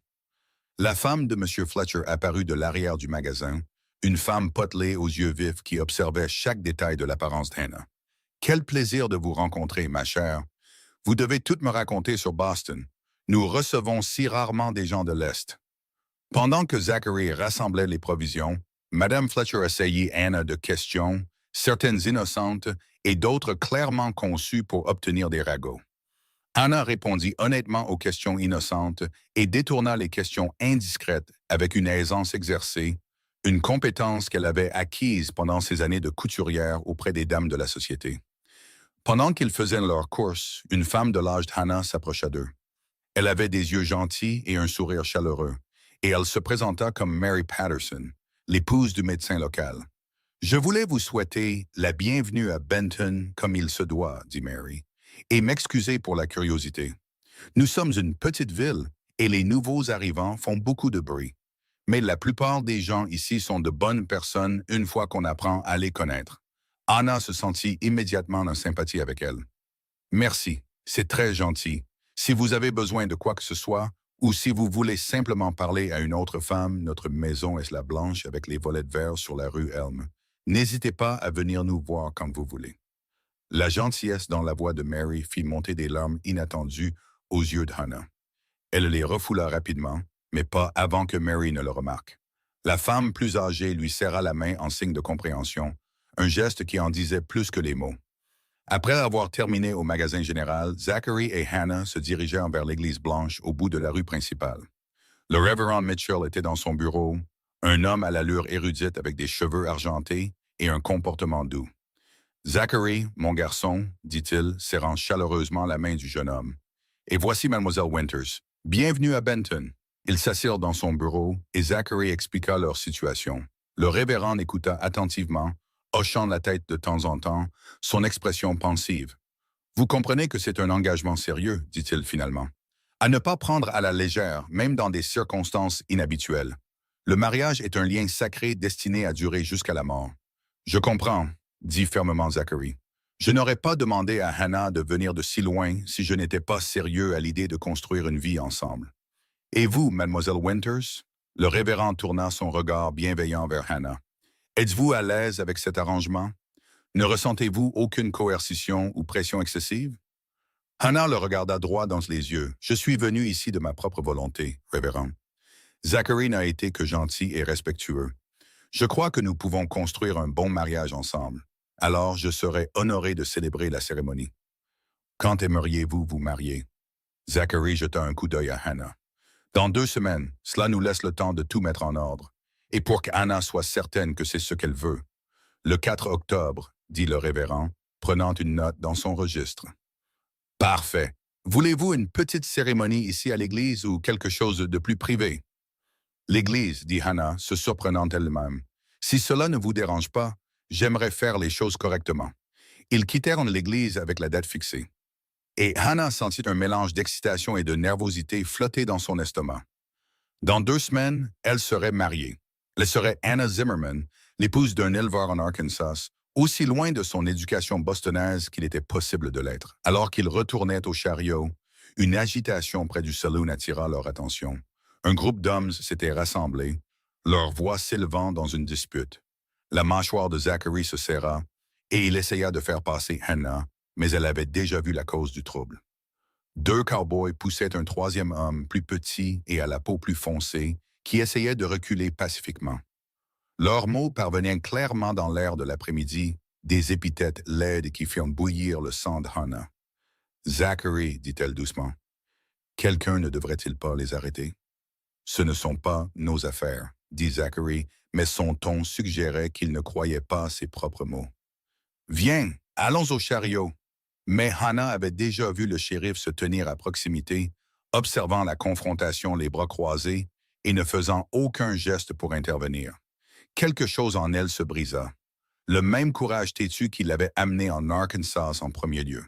La femme de M. Fletcher apparut de l'arrière du magasin, une femme potelée aux yeux vifs qui observait chaque détail de l'apparence d'Hannah. « Quel plaisir de vous rencontrer, ma chère. Vous devez tout me raconter sur Boston. Nous recevons si rarement des gens de l'Est. » Pendant que Zachary rassemblait les provisions, Madame Fletcher assaillit Hannah de questions, certaines innocentes et d'autres clairement conçues pour obtenir des ragots. Hannah répondit honnêtement aux questions innocentes et détourna les questions indiscrètes avec une aisance exercée, une compétence qu'elle avait acquise pendant ses années de couturière auprès des dames de la société. Pendant qu'ils faisaient leurs courses, une femme de l'âge de Hannah s'approcha d'eux. Elle avait des yeux gentils et un sourire chaleureux, et elle se présenta comme Mary Patterson, l'épouse du médecin local. « Je voulais vous souhaiter la bienvenue à Benton comme il se doit, » dit Mary, « et m'excuser pour la curiosité. Nous sommes une petite ville et les nouveaux arrivants font beaucoup de bruit. Mais la plupart des gens ici sont de bonnes personnes une fois qu'on apprend à les connaître. » Hannah se sentit immédiatement en sympathie avec elle. « Merci, c'est très gentil. Si vous avez besoin de quoi que ce soit, ou si vous voulez simplement parler à une autre femme, notre maison est la blanche avec les volets de verre sur la rue Elm. N'hésitez pas à venir nous voir quand vous voulez. » La gentillesse dans la voix de Mary fit monter des larmes inattendues aux yeux de Hannah. Elle les refoula rapidement, mais pas avant que Mary ne le remarque. La femme plus âgée lui serra la main en signe de compréhension, un geste qui en disait plus que les mots. Après avoir terminé au magasin général, Zachary et Hannah se dirigeaient vers l'église blanche au bout de la rue principale. Le révérend Mitchell était dans son bureau, un homme à l'allure érudite avec des cheveux argentés et un comportement doux. « Zachary, mon garçon, » dit-il, serrant chaleureusement la main du jeune homme. « Et voici Mademoiselle Winters. Bienvenue à Benton. » Ils s'assirent dans son bureau et Zachary expliqua leur situation. Le révérend écouta attentivement, hochant la tête de temps en temps, son expression pensive. « Vous comprenez que c'est un engagement sérieux, » dit-il finalement. « À ne pas prendre à la légère, même dans des circonstances inhabituelles. Le mariage est un lien sacré destiné à durer jusqu'à la mort. »« Je comprends, » dit fermement Zachary. « Je n'aurais pas demandé à Hannah de venir de si loin si je n'étais pas sérieux à l'idée de construire une vie ensemble. »« Et vous, Mademoiselle Winters ?» Le révérend tourna son regard bienveillant vers Hannah. « Êtes-vous à l'aise avec cet arrangement? Ne ressentez-vous aucune coercition ou pression excessive? » Hannah le regarda droit dans les yeux. « Je suis venu ici de ma propre volonté, révérend. » Zachary n'a été que gentil et respectueux. « Je crois que nous pouvons construire un bon mariage ensemble. Alors je serai honoré de célébrer la cérémonie. » « Quand aimeriez-vous vous marier? » Zachary jeta un coup d'œil à Hannah. « Dans 2 semaines, cela nous laisse le temps de tout mettre en ordre. Et pour qu'Hannah soit certaine que c'est ce qu'elle veut. Le 4 octobre, » dit le révérend, prenant une note dans son registre. « Parfait. Voulez-vous une petite cérémonie ici à l'église ou quelque chose de plus privé? » « L'église, » dit Hannah, se surprenant elle-même. « Si cela ne vous dérange pas, j'aimerais faire les choses correctement. » Ils quittèrent l'église avec la date fixée. Et Hannah sentit un mélange d'excitation et de nervosité flotter dans son estomac. Dans 2 semaines, elle serait mariée. Elle serait Hannah Zimmerman, l'épouse d'un éleveur en Arkansas, aussi loin de son éducation bostonaise qu'il était possible de l'être. Alors qu'ils retournaient au chariot, une agitation près du saloon attira leur attention. Un groupe d'hommes s'était rassemblé, leurs voix s'élevant dans une dispute. La mâchoire de Zachary se serra, et il essaya de faire passer Hannah, mais elle avait déjà vu la cause du trouble. 2 cow-boys poussaient un 3e homme plus petit et à la peau plus foncée, qui essayait de reculer pacifiquement. Leurs mots parvenaient clairement dans l'air de l'après-midi, des épithètes laides qui firent bouillir le sang de Hannah. Zachary, dit-elle doucement, quelqu'un ne devrait-il pas les arrêter? Ce ne sont pas nos affaires, dit Zachary, mais son ton suggérait qu'il ne croyait pas ses propres mots. Viens, allons au chariot. Mais Hannah avait déjà vu le shérif se tenir à proximité, observant la confrontation les bras croisés et ne faisant aucun geste pour intervenir. Quelque chose en elle se brisa. Le même courage têtu qui l'avait amené en Arkansas en premier lieu.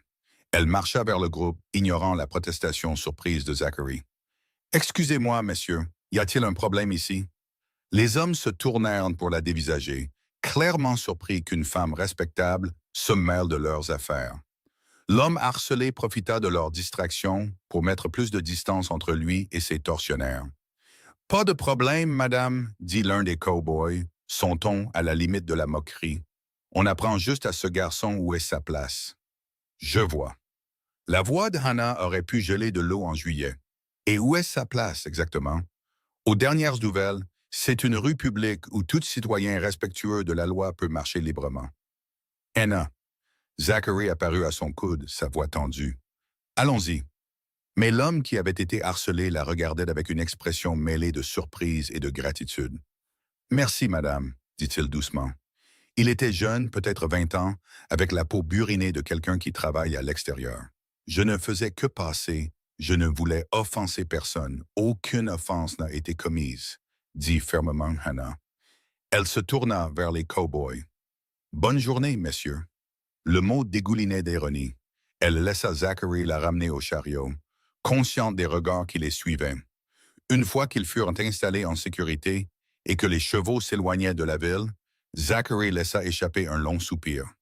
Elle marcha vers le groupe, ignorant la protestation surprise de Zachary. « Excusez-moi, messieurs, y a-t-il un problème ici? » Les hommes se tournèrent pour la dévisager, clairement surpris qu'une femme respectable se mêle de leurs affaires. L'homme harcelé profita de leur distraction pour mettre plus de distance entre lui et ses tortionnaires. « Pas de problème, madame, dit l'un des cow-boys, son ton à la limite de la moquerie. On apprend juste à ce garçon où est sa place. Je vois. La voix de Hannah aurait pu geler de l'eau en juillet. Et où est sa place exactement? Aux dernières nouvelles, c'est une rue publique où tout citoyen respectueux de la loi peut marcher librement. Hannah. Zachary apparut à son coude, sa voix tendue. « Allons-y. » Mais l'homme qui avait été harcelé la regardait avec une expression mêlée de surprise et de gratitude. « Merci, madame, » dit-il doucement. Il était jeune, peut-être 20 ans, avec la peau burinée de quelqu'un qui travaille à l'extérieur. « Je ne faisais que passer, je ne voulais offenser personne. Aucune offense n'a été commise, » dit fermement Hannah. Elle se tourna vers les cow-boys. « Bonne journée, messieurs. » Le mot dégoulinait d'ironie. Elle laissa Zachary la ramener au chariot, consciente des regards qui les suivaient. Une fois qu'ils furent installés en sécurité et que les chevaux s'éloignaient de la ville, Zachary laissa échapper un long soupir.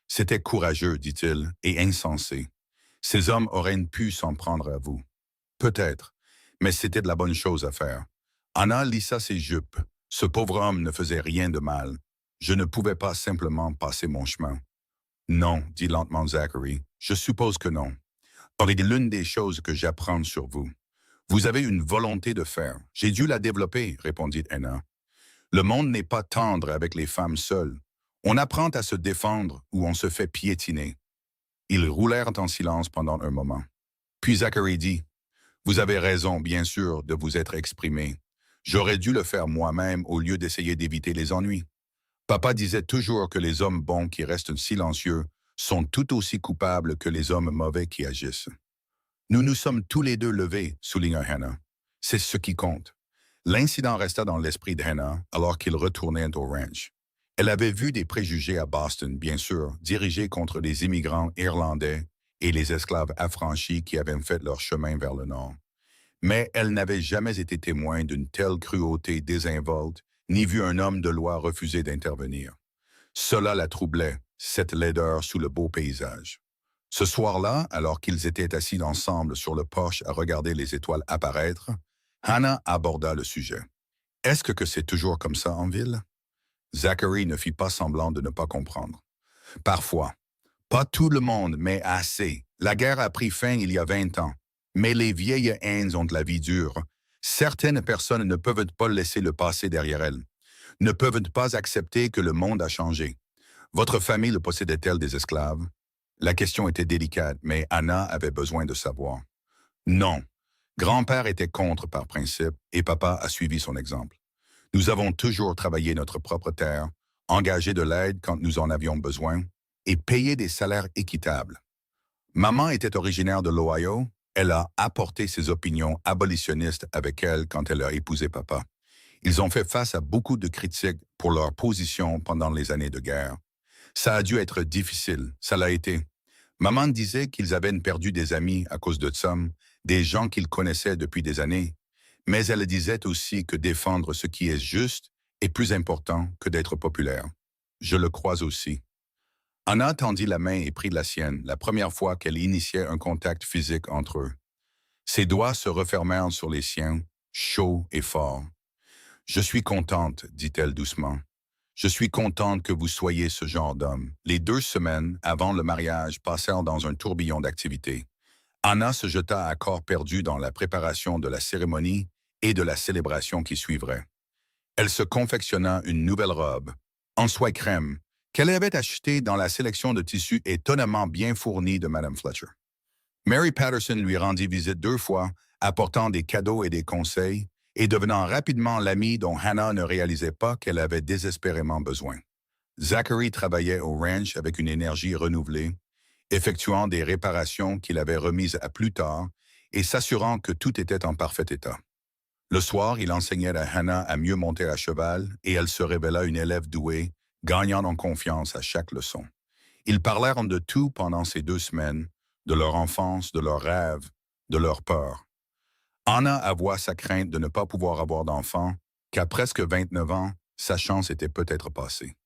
C'était courageux, dit-il, et insensé. Ces hommes auraient pu s'en prendre à vous. Peut-être, mais c'était de la bonne chose à faire. Hannah lissa ses jupes. Ce pauvre homme ne faisait rien de mal. Je ne pouvais pas simplement passer mon chemin. Non, dit lentement Zachary, je suppose que non. Or, il est l'une des choses que j'apprends sur vous. Vous avez une volonté de faire. J'ai dû la développer, répondit Hannah. Le monde n'est pas tendre avec les femmes seules. On apprend à se défendre ou on se fait piétiner. Ils roulèrent en silence pendant un moment. Puis Zachary dit, « Vous avez raison, bien sûr, de vous être exprimé. J'aurais dû le faire moi-même au lieu d'essayer d'éviter les ennuis. Papa disait toujours que les hommes bons qui restent silencieux sont tout aussi coupables que les hommes mauvais qui agissent. Nous nous sommes tous les deux levés, souligna Hannah. C'est ce qui compte. L'incident resta dans l'esprit de Hannah alors qu'il retournait au ranch. Elle avait vu des préjugés à Boston, bien sûr, dirigés contre les immigrants irlandais et les esclaves affranchis qui avaient fait leur chemin vers le nord. Mais elle n'avait jamais été témoin d'une telle cruauté désinvolte, ni vu un homme de loi refuser d'intervenir. Cela la troublait, cette laideur sous le beau paysage. Ce soir-là, alors qu'ils étaient assis ensemble sur le porche à regarder les étoiles apparaître, Hannah aborda le sujet. « Est-ce que c'est toujours comme ça en ville? » Zachary ne fit pas semblant de ne pas comprendre. « Parfois. Pas tout le monde, mais assez. La guerre a pris fin il y a 20 ans. Mais les vieilles haines ont de la vie dure. Certaines personnes ne peuvent pas laisser le passé derrière elles, ne peuvent pas accepter que le monde a changé. Votre famille le possédait-elle des esclaves? » La question était délicate, mais Hannah avait besoin de savoir. Non. Grand-père était contre par principe et papa a suivi son exemple. Nous avons toujours travaillé notre propre terre, engagé de l'aide quand nous en avions besoin et payé des salaires équitables. Maman était originaire de l'Ohio. Elle a apporté ses opinions abolitionnistes avec elle quand elle a épousé papa. Ils ont fait face à beaucoup de critiques pour leur position pendant les années de guerre. Ça a dû être difficile, ça l'a été. Maman disait qu'ils avaient perdu des amis à cause de ça, des gens qu'ils connaissaient depuis des années. Mais elle disait aussi que défendre ce qui est juste est plus important que d'être populaire. Je le crois aussi. Hannah tendit la main et prit la sienne, la première fois qu'elle initiait un contact physique entre eux. Ses doigts se refermèrent sur les siens, chauds et forts. « Je suis contente, dit-elle doucement. Je suis contente que vous soyez ce genre d'homme. » Les 2 semaines avant le mariage passèrent dans un tourbillon d'activités. Hannah se jeta à corps perdu dans la préparation de la cérémonie et de la célébration qui suivrait. Elle se confectionna une nouvelle robe, en soie crème, qu'elle avait achetée dans la sélection de tissus étonnamment bien fournie de Madame Fletcher. Mary Patterson lui rendit visite 2 fois, apportant des cadeaux et des conseils, et devenant rapidement l'amie dont Hannah ne réalisait pas qu'elle avait désespérément besoin. Zachary travaillait au ranch avec une énergie renouvelée, effectuant des réparations qu'il avait remises à plus tard et s'assurant que tout était en parfait état. Le soir, il enseignait à Hannah à mieux monter à cheval et elle se révéla une élève douée, gagnant en confiance à chaque leçon. Ils parlèrent de tout pendant ces 2 semaines, de leur enfance, de leurs rêves, de leurs peurs. Anna avoua sa crainte de ne pas pouvoir avoir d'enfant, qu'à presque 29 ans, sa chance était peut-être passée.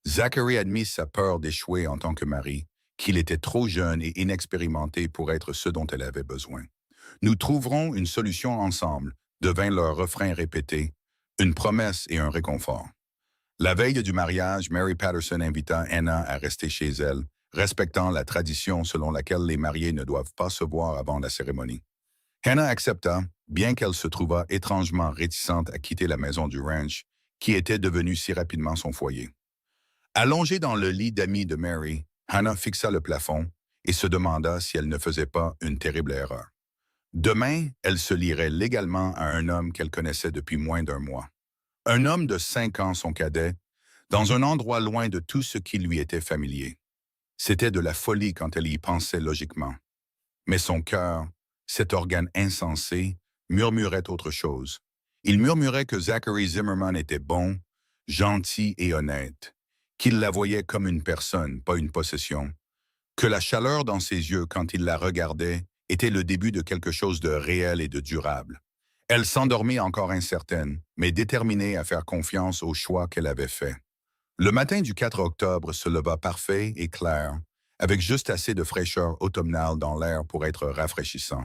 Zachary admit sa peur d'échouer en tant que mari, qu'il était trop jeune et inexpérimenté pour être ce dont elle avait besoin. Nous trouverons une solution ensemble, devint leur refrain répété, une promesse et un réconfort. La veille du mariage, Mary Patterson invita Anna à rester chez elle, respectant la tradition selon laquelle les mariés ne doivent pas se voir avant la cérémonie. Hannah accepta, bien qu'elle se trouvât étrangement réticente à quitter la maison du ranch, qui était devenue si rapidement son foyer. Allongée dans le lit d'amis de Mary, Hannah fixa le plafond et se demanda si elle ne faisait pas une terrible erreur. Demain, elle se lierait légalement à un homme qu'elle connaissait depuis moins d'1 mois. Un homme de 5 ans, son cadet, dans un endroit loin de tout ce qui lui était familier. C'était de la folie quand elle y pensait logiquement. Mais son cœur, cet organe insensé, murmurait autre chose. Il murmurait que Zachary Zimmerman était bon, gentil et honnête, qu'il la voyait comme une personne, pas une possession, que la chaleur dans ses yeux quand il la regardait était le début de quelque chose de réel et de durable. Elle s'endormit encore incertaine, mais déterminée à faire confiance au choix qu'elle avait fait. Le matin du 4 octobre se leva parfait et clair, avec juste assez de fraîcheur automnale dans l'air pour être rafraîchissant.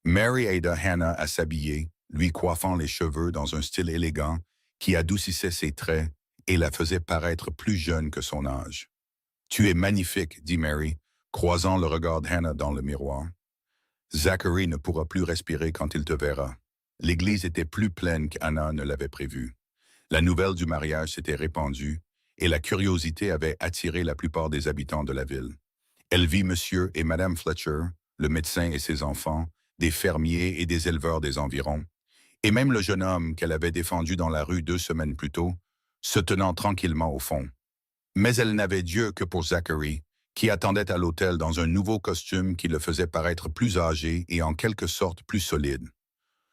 Mary aida Hannah à s'habiller, lui coiffant les cheveux dans un style élégant qui adoucissait ses traits et la faisait paraître plus jeune que son âge. « Tu es magnifique, » dit Mary, croisant le regard d'Hannah dans le miroir. « Zachary ne pourra plus respirer quand il te verra. » L'église était plus pleine qu'Anna ne l'avait prévu. La nouvelle du mariage s'était répandue et la curiosité avait attiré la plupart des habitants de la ville. Elle vit Monsieur et Madame Fletcher, le médecin et ses enfants, des fermiers et des éleveurs des environs, et même le jeune homme qu'elle avait défendu dans la rue 2 semaines plus tôt, se tenant tranquillement au fond. Mais elle n'avait Dieu que pour Zachary, qui attendait à l'hôtel dans un nouveau costume qui le faisait paraître plus âgé et en quelque sorte plus solide.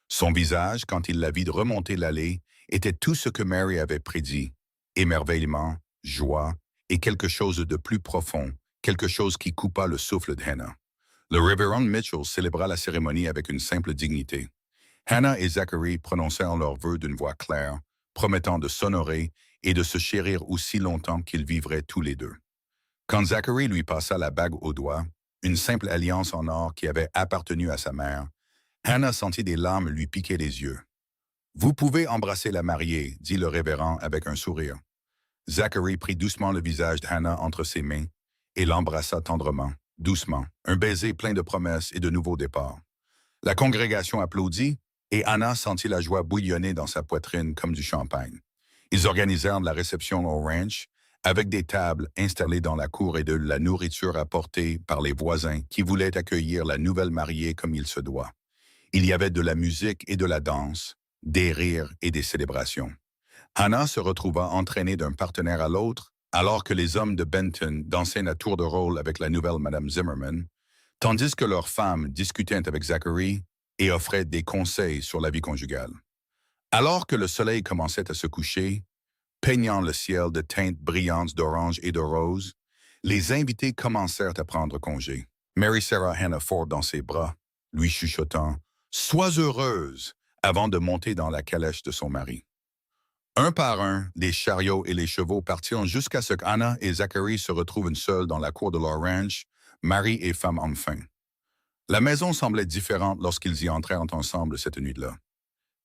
Son visage, quand il la vit remonter l'allée, était tout ce que Mary avait prédit. Émerveillement, joie et quelque chose de plus profond, quelque chose qui coupa le souffle de Hannah. Le révérend Mitchell célébra la cérémonie avec une simple dignité. Hannah et Zachary prononcèrent leurs vœux d'une voix claire, promettant de s'honorer et de se chérir aussi longtemps qu'ils vivraient tous les deux. Quand Zachary lui passa la bague au doigt, une simple alliance en or qui avait appartenu à sa mère, Hannah sentit des larmes lui piquer les yeux. « Vous pouvez embrasser la mariée, » dit le révérend avec un sourire. Zachary prit doucement le visage d'Hannah entre ses mains et l'embrassa tendrement, doucement, un baiser plein de promesses et de nouveaux départs. La congrégation applaudit et Hannah sentit la joie bouillonner dans sa poitrine comme du champagne. Ils organisèrent la réception au ranch avec des tables installées dans la cour et de la nourriture apportée par les voisins qui voulaient accueillir la nouvelle mariée comme il se doit. Il y avait de la musique et de la danse, des rires et des célébrations. Hannah se retrouva entraînée d'un partenaire à l'autre, alors que les hommes de Benton dansaient à tour de rôle avec la nouvelle Madame Zimmerman, tandis que leurs femmes discutaient avec Zachary et offraient des conseils sur la vie conjugale. Alors que le soleil commençait à se coucher, peignant le ciel de teintes brillantes d'orange et de rose, les invités commencèrent à prendre congé. Mary serra Hannah fort dans ses bras, lui chuchotant « Sois heureuse !» avant de monter dans la calèche de son mari. Un par un, les chariots et les chevaux partirent jusqu'à ce qu'Anna et Zachary se retrouvent seuls dans la cour de leur ranch, mari et femme enfin. La maison semblait différente lorsqu'ils y entrèrent ensemble cette nuit-là.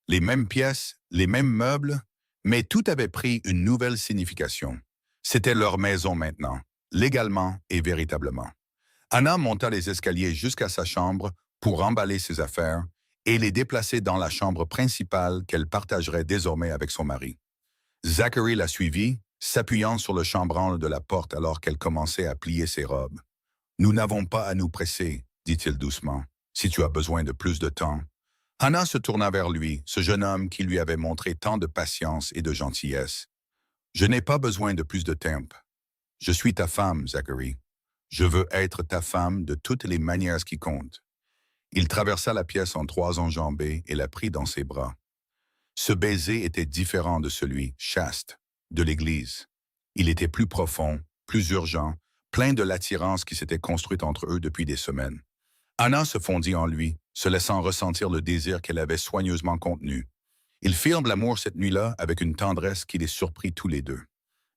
Les mêmes pièces, les mêmes meubles, mais tout avait pris une nouvelle signification. C'était leur maison maintenant, légalement et véritablement. Anna monta les escaliers jusqu'à sa chambre pour emballer ses affaires et les déplacer dans la chambre principale qu'elle partagerait désormais avec son mari. Zachary la suivit, s'appuyant sur le chambranle de la porte alors qu'elle commençait à plier ses robes. « Nous n'avons pas à nous presser, » dit-il doucement, si tu as besoin de plus de temps. Hannah se tourna vers lui, ce jeune homme qui lui avait montré tant de patience et de gentillesse. Je n'ai pas besoin de plus de temps. Je suis ta femme, Zachary. Je veux être ta femme de toutes les manières qui comptent. Il traversa la pièce en 3 enjambées et la prit dans ses bras. Ce baiser était différent de celui, chaste, de l'Église. Il était plus profond, plus urgent, plein de l'attirance qui s'était construite entre eux depuis des semaines. Hannah se fondit en lui, se laissant ressentir le désir qu'elle avait soigneusement contenu. Ils firent de l'amour cette nuit-là avec une tendresse qui les surprit tous les deux.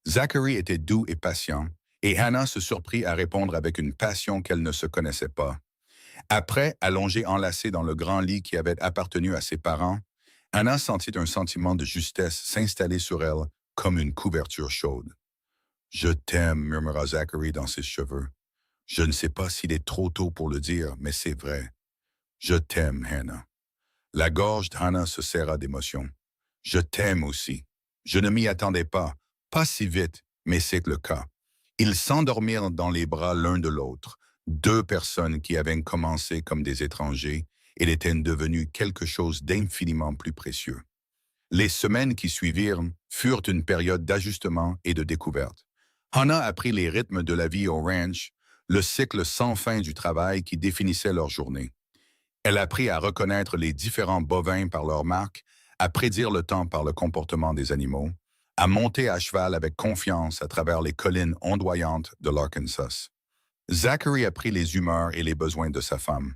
Zachary était doux et patient, et Hannah se surprit à répondre avec une passion qu'elle ne se connaissait pas. Après, allongée enlacée dans le grand lit qui avait appartenu à ses parents, Hannah sentit un sentiment de justesse s'installer sur elle comme une couverture chaude. « Je t'aime », murmura Zachary dans ses cheveux. « Je ne sais pas s'il est trop tôt pour le dire, mais c'est vrai. Je t'aime, Hannah. » La gorge d'Hannah se serra d'émotion. « Je t'aime aussi. Je ne m'y attendais pas si vite, mais c'est le cas. » Ils s'endormirent dans les bras l'un de l'autre, deux personnes qui avaient commencé comme des étrangers et étaient devenues quelque chose d'infiniment plus précieux. Les semaines qui suivirent furent une période d'ajustement et de découverte. Hannah apprit les rythmes de la vie au ranch, le cycle sans fin du travail qui définissait leur journée. Elle apprit à reconnaître les différents bovins par leur marque, à prédire le temps par le comportement des animaux, à monter à cheval avec confiance à travers les collines ondoyantes de l'Arkansas. Zachary apprit les humeurs et les besoins de sa femme.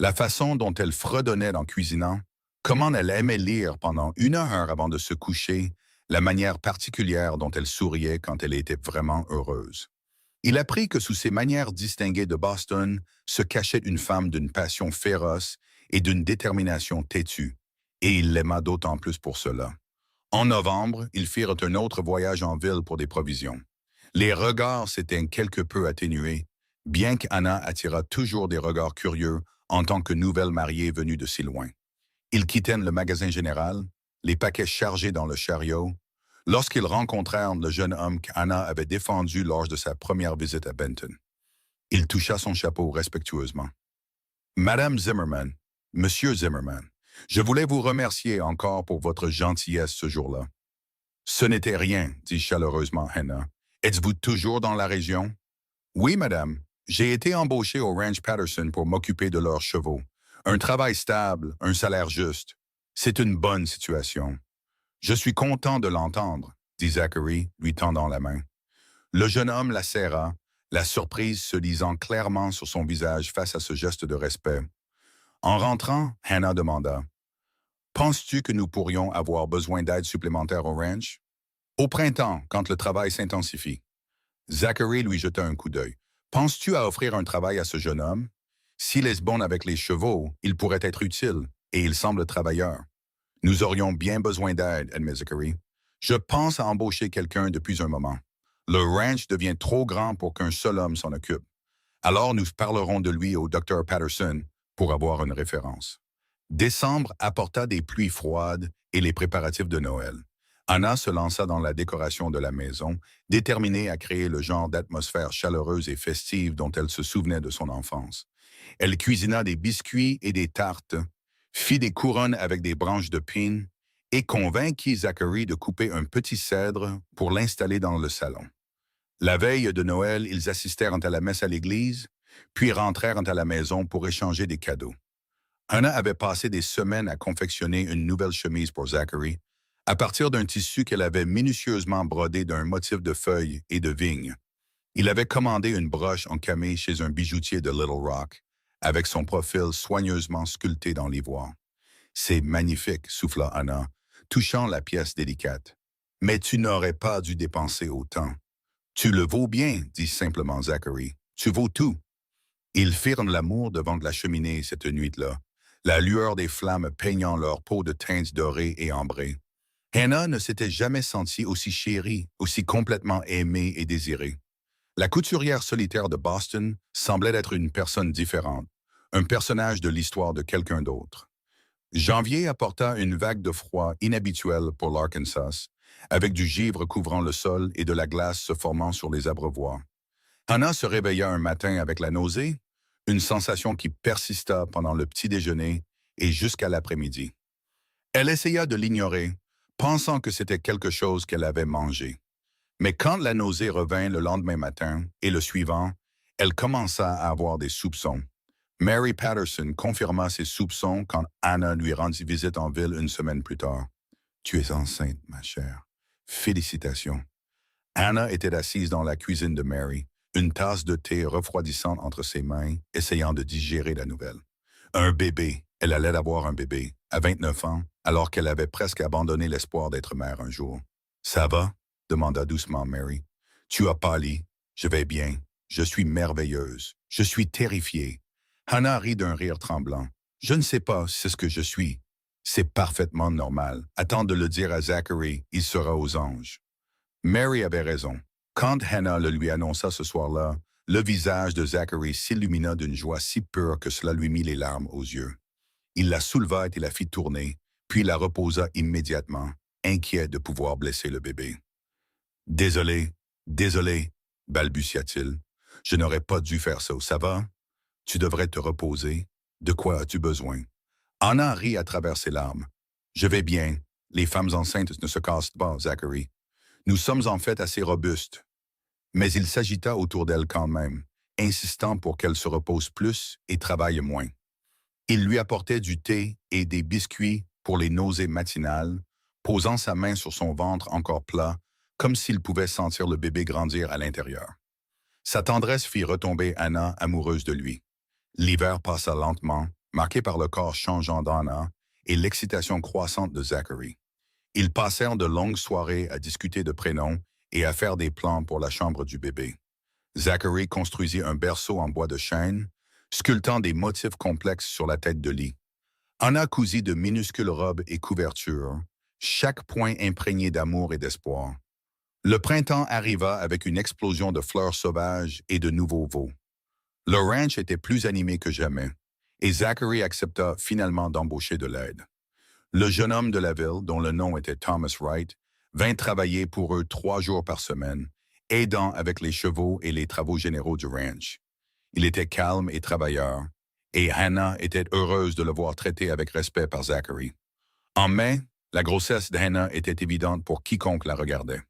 La façon dont elle fredonnait en cuisinant, comment elle aimait lire pendant 1 heure avant de se coucher, la manière particulière dont elle souriait quand elle était vraiment heureuse. Il apprit que sous ces manières distinguées de Boston se cachait une femme d'une passion féroce et d'une détermination têtue, et il l'aima d'autant plus pour cela. En novembre, ils firent un autre voyage en ville pour des provisions. Les regards s'étaient quelque peu atténués, bien qu'Hannah attira toujours des regards curieux en tant que nouvelle mariée venue de si loin. Ils quittèrent le magasin général, les paquets chargés dans le chariot, lorsqu'ils rencontrèrent le jeune homme qu'Hannah avait défendu lors de sa première visite à Benton. Il toucha son chapeau respectueusement. « Madame Zimmerman, Monsieur Zimmerman, je voulais vous remercier encore pour votre gentillesse ce jour-là. »« Ce n'était rien, » dit chaleureusement Hannah. « Êtes-vous toujours dans la région? »« Oui, madame. J'ai été embauché au Ranch Patterson pour m'occuper de leurs chevaux. Un travail stable, un salaire juste. C'est une bonne situation. »« Je suis content de l'entendre, » dit Zachary, lui tendant la main. Le jeune homme la serra, la surprise se lisant clairement sur son visage face à ce geste de respect. En rentrant, Hannah demanda « Penses-tu que nous pourrions avoir besoin d'aide supplémentaire au ranch? »« Au printemps, quand le travail s'intensifie. » Zachary lui jeta un coup d'œil. « Penses-tu à offrir un travail à ce jeune homme? S'il est bon avec les chevaux, il pourrait être utile, et il semble travailleur. »« Nous aurions bien besoin d'aide, » admet Zachary. « Je pense à embaucher quelqu'un depuis un moment. Le ranch devient trop grand pour qu'un seul homme s'en occupe. Alors nous parlerons de lui au Dr. Patterson pour avoir une référence. » Décembre apporta des pluies froides et les préparatifs de Noël. Hannah se lança dans la décoration de la maison, déterminée à créer le genre d'atmosphère chaleureuse et festive dont elle se souvenait de son enfance. Elle cuisina des biscuits et des tartes, fit des couronnes avec des branches de pin et convainquit Zachary de couper un petit cèdre pour l'installer dans le salon. La veille de Noël, ils assistèrent à la messe à l'église, puis rentrèrent à la maison pour échanger des cadeaux. Hannah avait passé des semaines à confectionner une nouvelle chemise pour Zachary, à partir d'un tissu qu'elle avait minutieusement brodé d'un motif de feuilles et de vignes. Il avait commandé une broche en camée chez un bijoutier de Little Rock, avec son profil soigneusement sculpté dans l'ivoire. « C'est magnifique », souffla Hannah, touchant la pièce délicate. « Mais tu n'aurais pas dû dépenser autant. »« Tu le vaux bien, » dit simplement Zachary. « Tu vaux tout. » Ils firent l'amour devant la cheminée cette nuit-là, la lueur des flammes peignant leur peau de teintes dorées et ambrées. Hannah ne s'était jamais sentie aussi chérie, aussi complètement aimée et désirée. La couturière solitaire de Boston semblait être une personne différente, un personnage de l'histoire de quelqu'un d'autre. Janvier apporta une vague de froid inhabituelle pour l'Arkansas, avec du givre couvrant le sol et de la glace se formant sur les abreuvoirs. Hannah se réveilla un matin avec la nausée, une sensation qui persista pendant le petit déjeuner et jusqu'à l'après-midi. Elle essaya de l'ignorer, pensant que c'était quelque chose qu'elle avait mangé. Mais quand la nausée revint le lendemain matin et le suivant, elle commença à avoir des soupçons. Mary Patterson confirma ses soupçons quand Anna lui rendit visite en ville une semaine plus tard. « Tu es enceinte, ma chère. Félicitations. » Anna était assise dans la cuisine de Mary, une tasse de thé refroidissante entre ses mains, essayant de digérer la nouvelle. Un bébé. Elle allait avoir un bébé, à 29 ans, alors qu'elle avait presque abandonné l'espoir d'être mère un jour. « Ça va? » demanda doucement Mary. « Tu as pâli. Je vais bien. Je suis merveilleuse. Je suis terrifiée. » Hannah rit d'un rire tremblant. « Je ne sais pas, c'est ce que je suis. C'est parfaitement normal. Attends de le dire à Zachary, il sera aux anges. » Mary avait raison. Quand Hannah le lui annonça ce soir-là, le visage de Zachary s'illumina d'une joie si pure que cela lui mit les larmes aux yeux. Il la souleva et la fit tourner, puis la reposa immédiatement, inquiet de pouvoir blesser le bébé. « Désolé, désolé, balbutia-t-il. Je n'aurais pas dû faire ça, ça va? Tu devrais te reposer. De quoi as-tu besoin? » Anna rit à travers ses larmes. « Je vais bien. Les femmes enceintes ne se cassent pas, Zachary. Nous sommes en fait assez robustes. » Mais il s'agita autour d'elle quand même, insistant pour qu'elle se repose plus et travaille moins. Il lui apportait du thé et des biscuits pour les nausées matinales, posant sa main sur son ventre encore plat, comme s'il pouvait sentir le bébé grandir à l'intérieur. Sa tendresse fit retomber Anna amoureuse de lui. L'hiver passa lentement, marqué par le corps changeant d'Anna et l'excitation croissante de Zachary. Ils passèrent de longues soirées à discuter de prénoms et à faire des plans pour la chambre du bébé. Zachary construisit un berceau en bois de chêne, sculptant des motifs complexes sur la tête de lit. Anna cousit de minuscules robes et couvertures, chaque point imprégné d'amour et d'espoir. Le printemps arriva avec une explosion de fleurs sauvages et de nouveaux veaux. Le ranch était plus animé que jamais, et Zachary accepta finalement d'embaucher de l'aide. Le jeune homme de la ville, dont le nom était Thomas Wright, vint travailler pour eux 3 jours par semaine, aidant avec les chevaux et les travaux généraux du ranch. Il était calme et travailleur, et Hannah était heureuse de le voir traité avec respect par Zachary. En mai, la grossesse d'Hannah était évidente pour quiconque la regardait.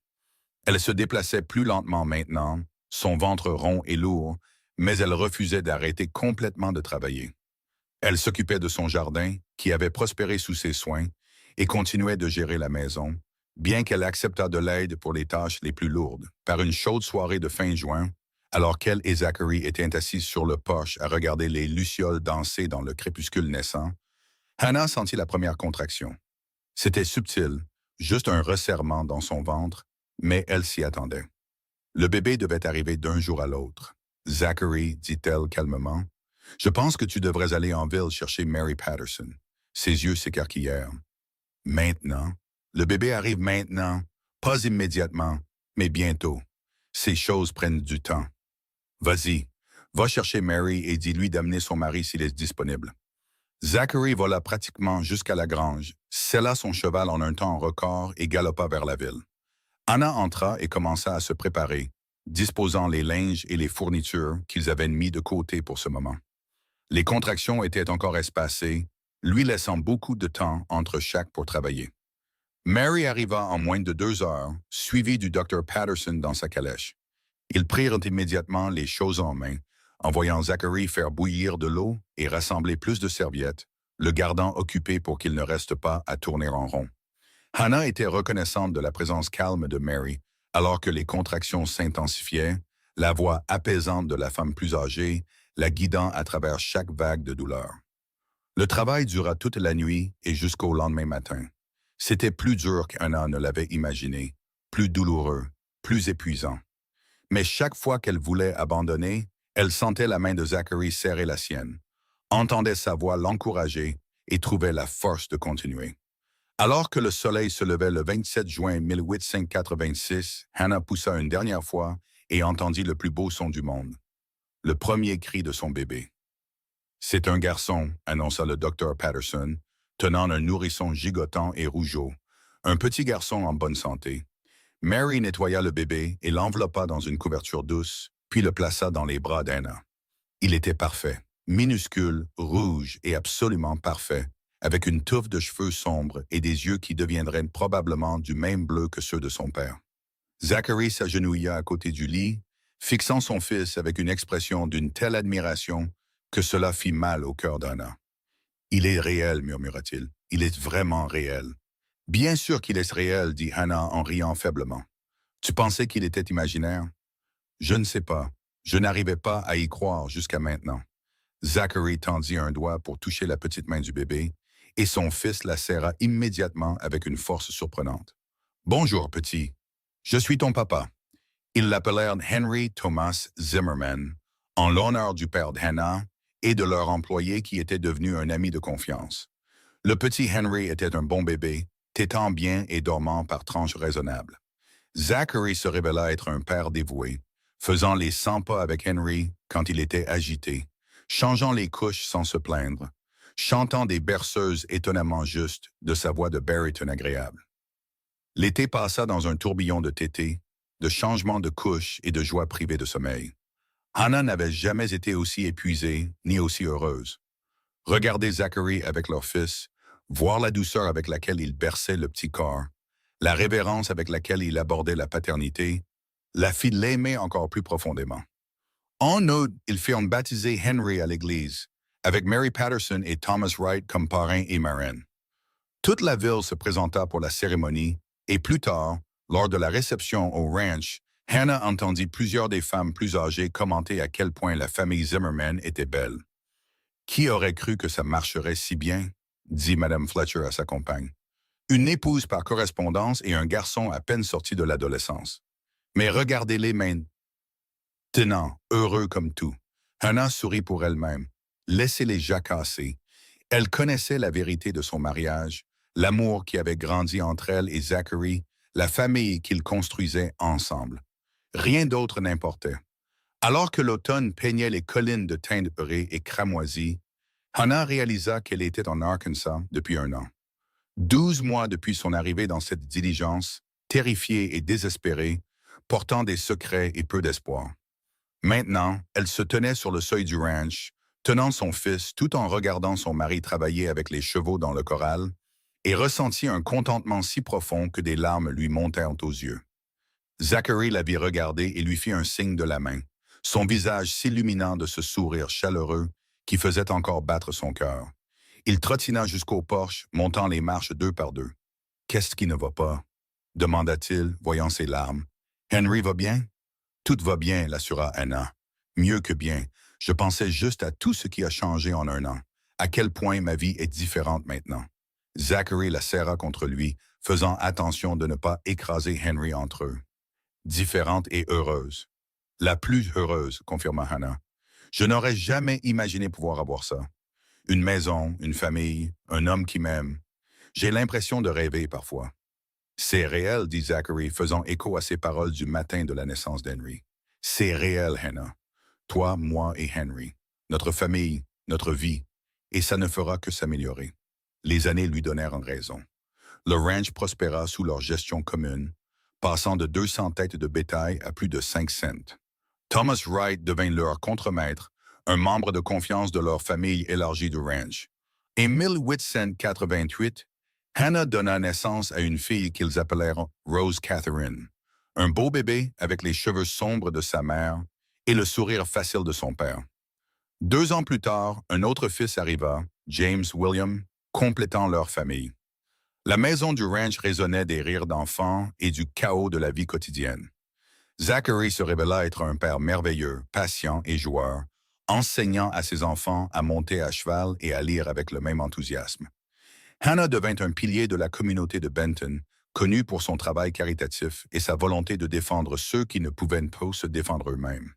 Elle se déplaçait plus lentement maintenant, son ventre rond et lourd, mais elle refusait d'arrêter complètement de travailler. Elle s'occupait de son jardin, qui avait prospéré sous ses soins, et continuait de gérer la maison, bien qu'elle acceptât de l'aide pour les tâches les plus lourdes. Par une chaude soirée de fin juin, alors qu'elle et Zachary étaient assis sur le porche à regarder les lucioles danser dans le crépuscule naissant, Hannah sentit la première contraction. C'était subtil, juste un resserrement dans son ventre, mais elle s'y attendait. Le bébé devait arriver d'un jour à l'autre. « Zachary, dit-elle calmement, je pense que tu devrais aller en ville chercher Mary Patterson. » Ses yeux s'écarquillèrent. « Maintenant? Le bébé arrive maintenant, pas immédiatement, mais bientôt. Ces choses prennent du temps. Vas-y, va chercher Mary et dis-lui d'amener son mari s'il est disponible. » Zachary vola pratiquement jusqu'à la grange, sella son cheval en un temps record et galopa vers la ville. Anna entra et commença à se préparer, disposant les linges et les fournitures qu'ils avaient mis de côté pour ce moment. Les contractions étaient encore espacées, lui laissant beaucoup de temps entre chaque pour travailler. Mary arriva en moins de 2 heures, suivie du Dr. Patterson dans sa calèche. Ils prirent immédiatement les choses en main, en voyant Zachary faire bouillir de l'eau et rassembler plus de serviettes, le gardant occupé pour qu'il ne reste pas à tourner en rond. Hannah était reconnaissante de la présence calme de Mary, alors que les contractions s'intensifiaient, la voix apaisante de la femme plus âgée, la guidant à travers chaque vague de douleur. Le travail dura toute la nuit et jusqu'au lendemain matin. C'était plus dur qu'Anna ne l'avait imaginé, plus douloureux, plus épuisant. Mais chaque fois qu'elle voulait abandonner, elle sentait la main de Zachary serrer la sienne, entendait sa voix l'encourager et trouvait la force de continuer. Alors que le soleil se levait le 27 juin 1886, Hannah poussa une dernière fois et entendit le plus beau son du monde, le premier cri de son bébé. « C'est un garçon », annonça le docteur Patterson, tenant un nourrisson gigotant et rougeau, un petit garçon en bonne santé. Mary nettoya le bébé et l'enveloppa dans une couverture douce, puis le plaça dans les bras d'Hannah. Il était parfait. Minuscule, rouge et absolument parfait, avec une touffe de cheveux sombres et des yeux qui deviendraient probablement du même bleu que ceux de son père. Zachary s'agenouilla à côté du lit, fixant son fils avec une expression d'une telle admiration que cela fit mal au cœur d'Anna. « Il est réel, murmura-t-il. Il est vraiment réel. »« Bien sûr qu'il est réel, dit Hannah en riant faiblement. Tu pensais qu'il était imaginaire? »« Je ne sais pas. Je n'arrivais pas à y croire jusqu'à maintenant. » Zachary tendit un doigt pour toucher la petite main du bébé, et son fils la serra immédiatement avec une force surprenante. « Bonjour, petit. Je suis ton papa. » Ils l'appelèrent Henry Thomas Zimmerman, en l'honneur du père d'Hannah et de leur employé qui était devenu un ami de confiance. Le petit Henry était un bon bébé, tétant bien et dormant par tranches raisonnables. Zachary se révéla être un père dévoué, faisant les 100 pas avec Henry quand il était agité, changeant les couches sans se plaindre, chantant des berceuses étonnamment justes de sa voix de baryton agréable. L'été passa dans un tourbillon de tétés, de changements de couches et de joie privée de sommeil. Hannah n'avait jamais été aussi épuisée ni aussi heureuse. Regarder Zachary avec leur fils, voir la douceur avec laquelle il berçait le petit corps, la révérence avec laquelle il abordait la paternité, la fit l'aimer encore plus profondément. En août, ils firent baptiser Henry à l'église, avec Mary Patterson et Thomas Wright comme parrains et marraines. Toute la ville se présenta pour la cérémonie, et plus tard, lors de la réception au ranch, Hannah entendit plusieurs des femmes plus âgées commenter à quel point la famille Zimmerman était belle. « Qui aurait cru que ça marcherait si bien? » dit Madame Fletcher à sa compagne. « Une épouse par correspondance et un garçon à peine sorti de l'adolescence. Mais regardez-les maintenant, heureux comme tout. » Hannah sourit pour elle-même. Laissez-les jacasser. Elle connaissait la vérité de son mariage, l'amour qui avait grandi entre elle et Zachary, la famille qu'ils construisaient ensemble. Rien d'autre n'importait. Alors que l'automne peignait les collines de teintes beurrées et cramoisies, Hannah réalisa qu'elle était en Arkansas depuis 1 an. 12 mois depuis son arrivée dans cette diligence, terrifiée et désespérée, portant des secrets et peu d'espoir. Maintenant, elle se tenait sur le seuil du ranch, tenant son fils tout en regardant son mari travailler avec les chevaux dans le corral, et ressentit un contentement si profond que des larmes lui montèrent aux yeux. Zachary la vit regarder et lui fit un signe de la main, son visage s'illuminant de ce sourire chaleureux qui faisait encore battre son cœur. Il trottina jusqu'au porche, montant les marches 2 par 2. « Qu'est-ce qui ne va pas? » demanda-t-il, voyant ses larmes. « Henry va bien? »« Tout va bien, » l'assura Hannah. « Mieux que bien. Je pensais juste à tout ce qui a changé en 1 an, à quel point ma vie est différente maintenant. » Zachary la serra contre lui, faisant attention de ne pas écraser Henry entre eux. « Différente et heureuse. »« La plus heureuse, » confirma Hannah. « Je n'aurais jamais imaginé pouvoir avoir ça. Une maison, une famille, un homme qui m'aime. J'ai l'impression de rêver parfois. »« C'est réel, » dit Zachary, faisant écho à ses paroles du matin de la naissance d'Henry. « C'est réel, Hannah. Toi, moi et Henry. Notre famille, notre vie. Et ça ne fera que s'améliorer. » Les années lui donnèrent raison. Le ranch prospéra sous leur gestion commune, passant de 200 têtes de bétail à plus de 500. Thomas Wright devint leur contremaître, un membre de confiance de leur famille élargie du ranch. En 1888, Hannah donna naissance à une fille qu'ils appelèrent Rose Catherine, un beau bébé avec les cheveux sombres de sa mère et le sourire facile de son père. 2 ans plus tard, un autre fils arriva, James William, complétant leur famille. La maison du ranch résonnait des rires d'enfants et du chaos de la vie quotidienne. Zachary se révéla être un père merveilleux, patient et joueur, enseignant à ses enfants à monter à cheval et à lire avec le même enthousiasme. Hannah devint un pilier de la communauté de Benton, connue pour son travail caritatif et sa volonté de défendre ceux qui ne pouvaient pas se défendre eux-mêmes.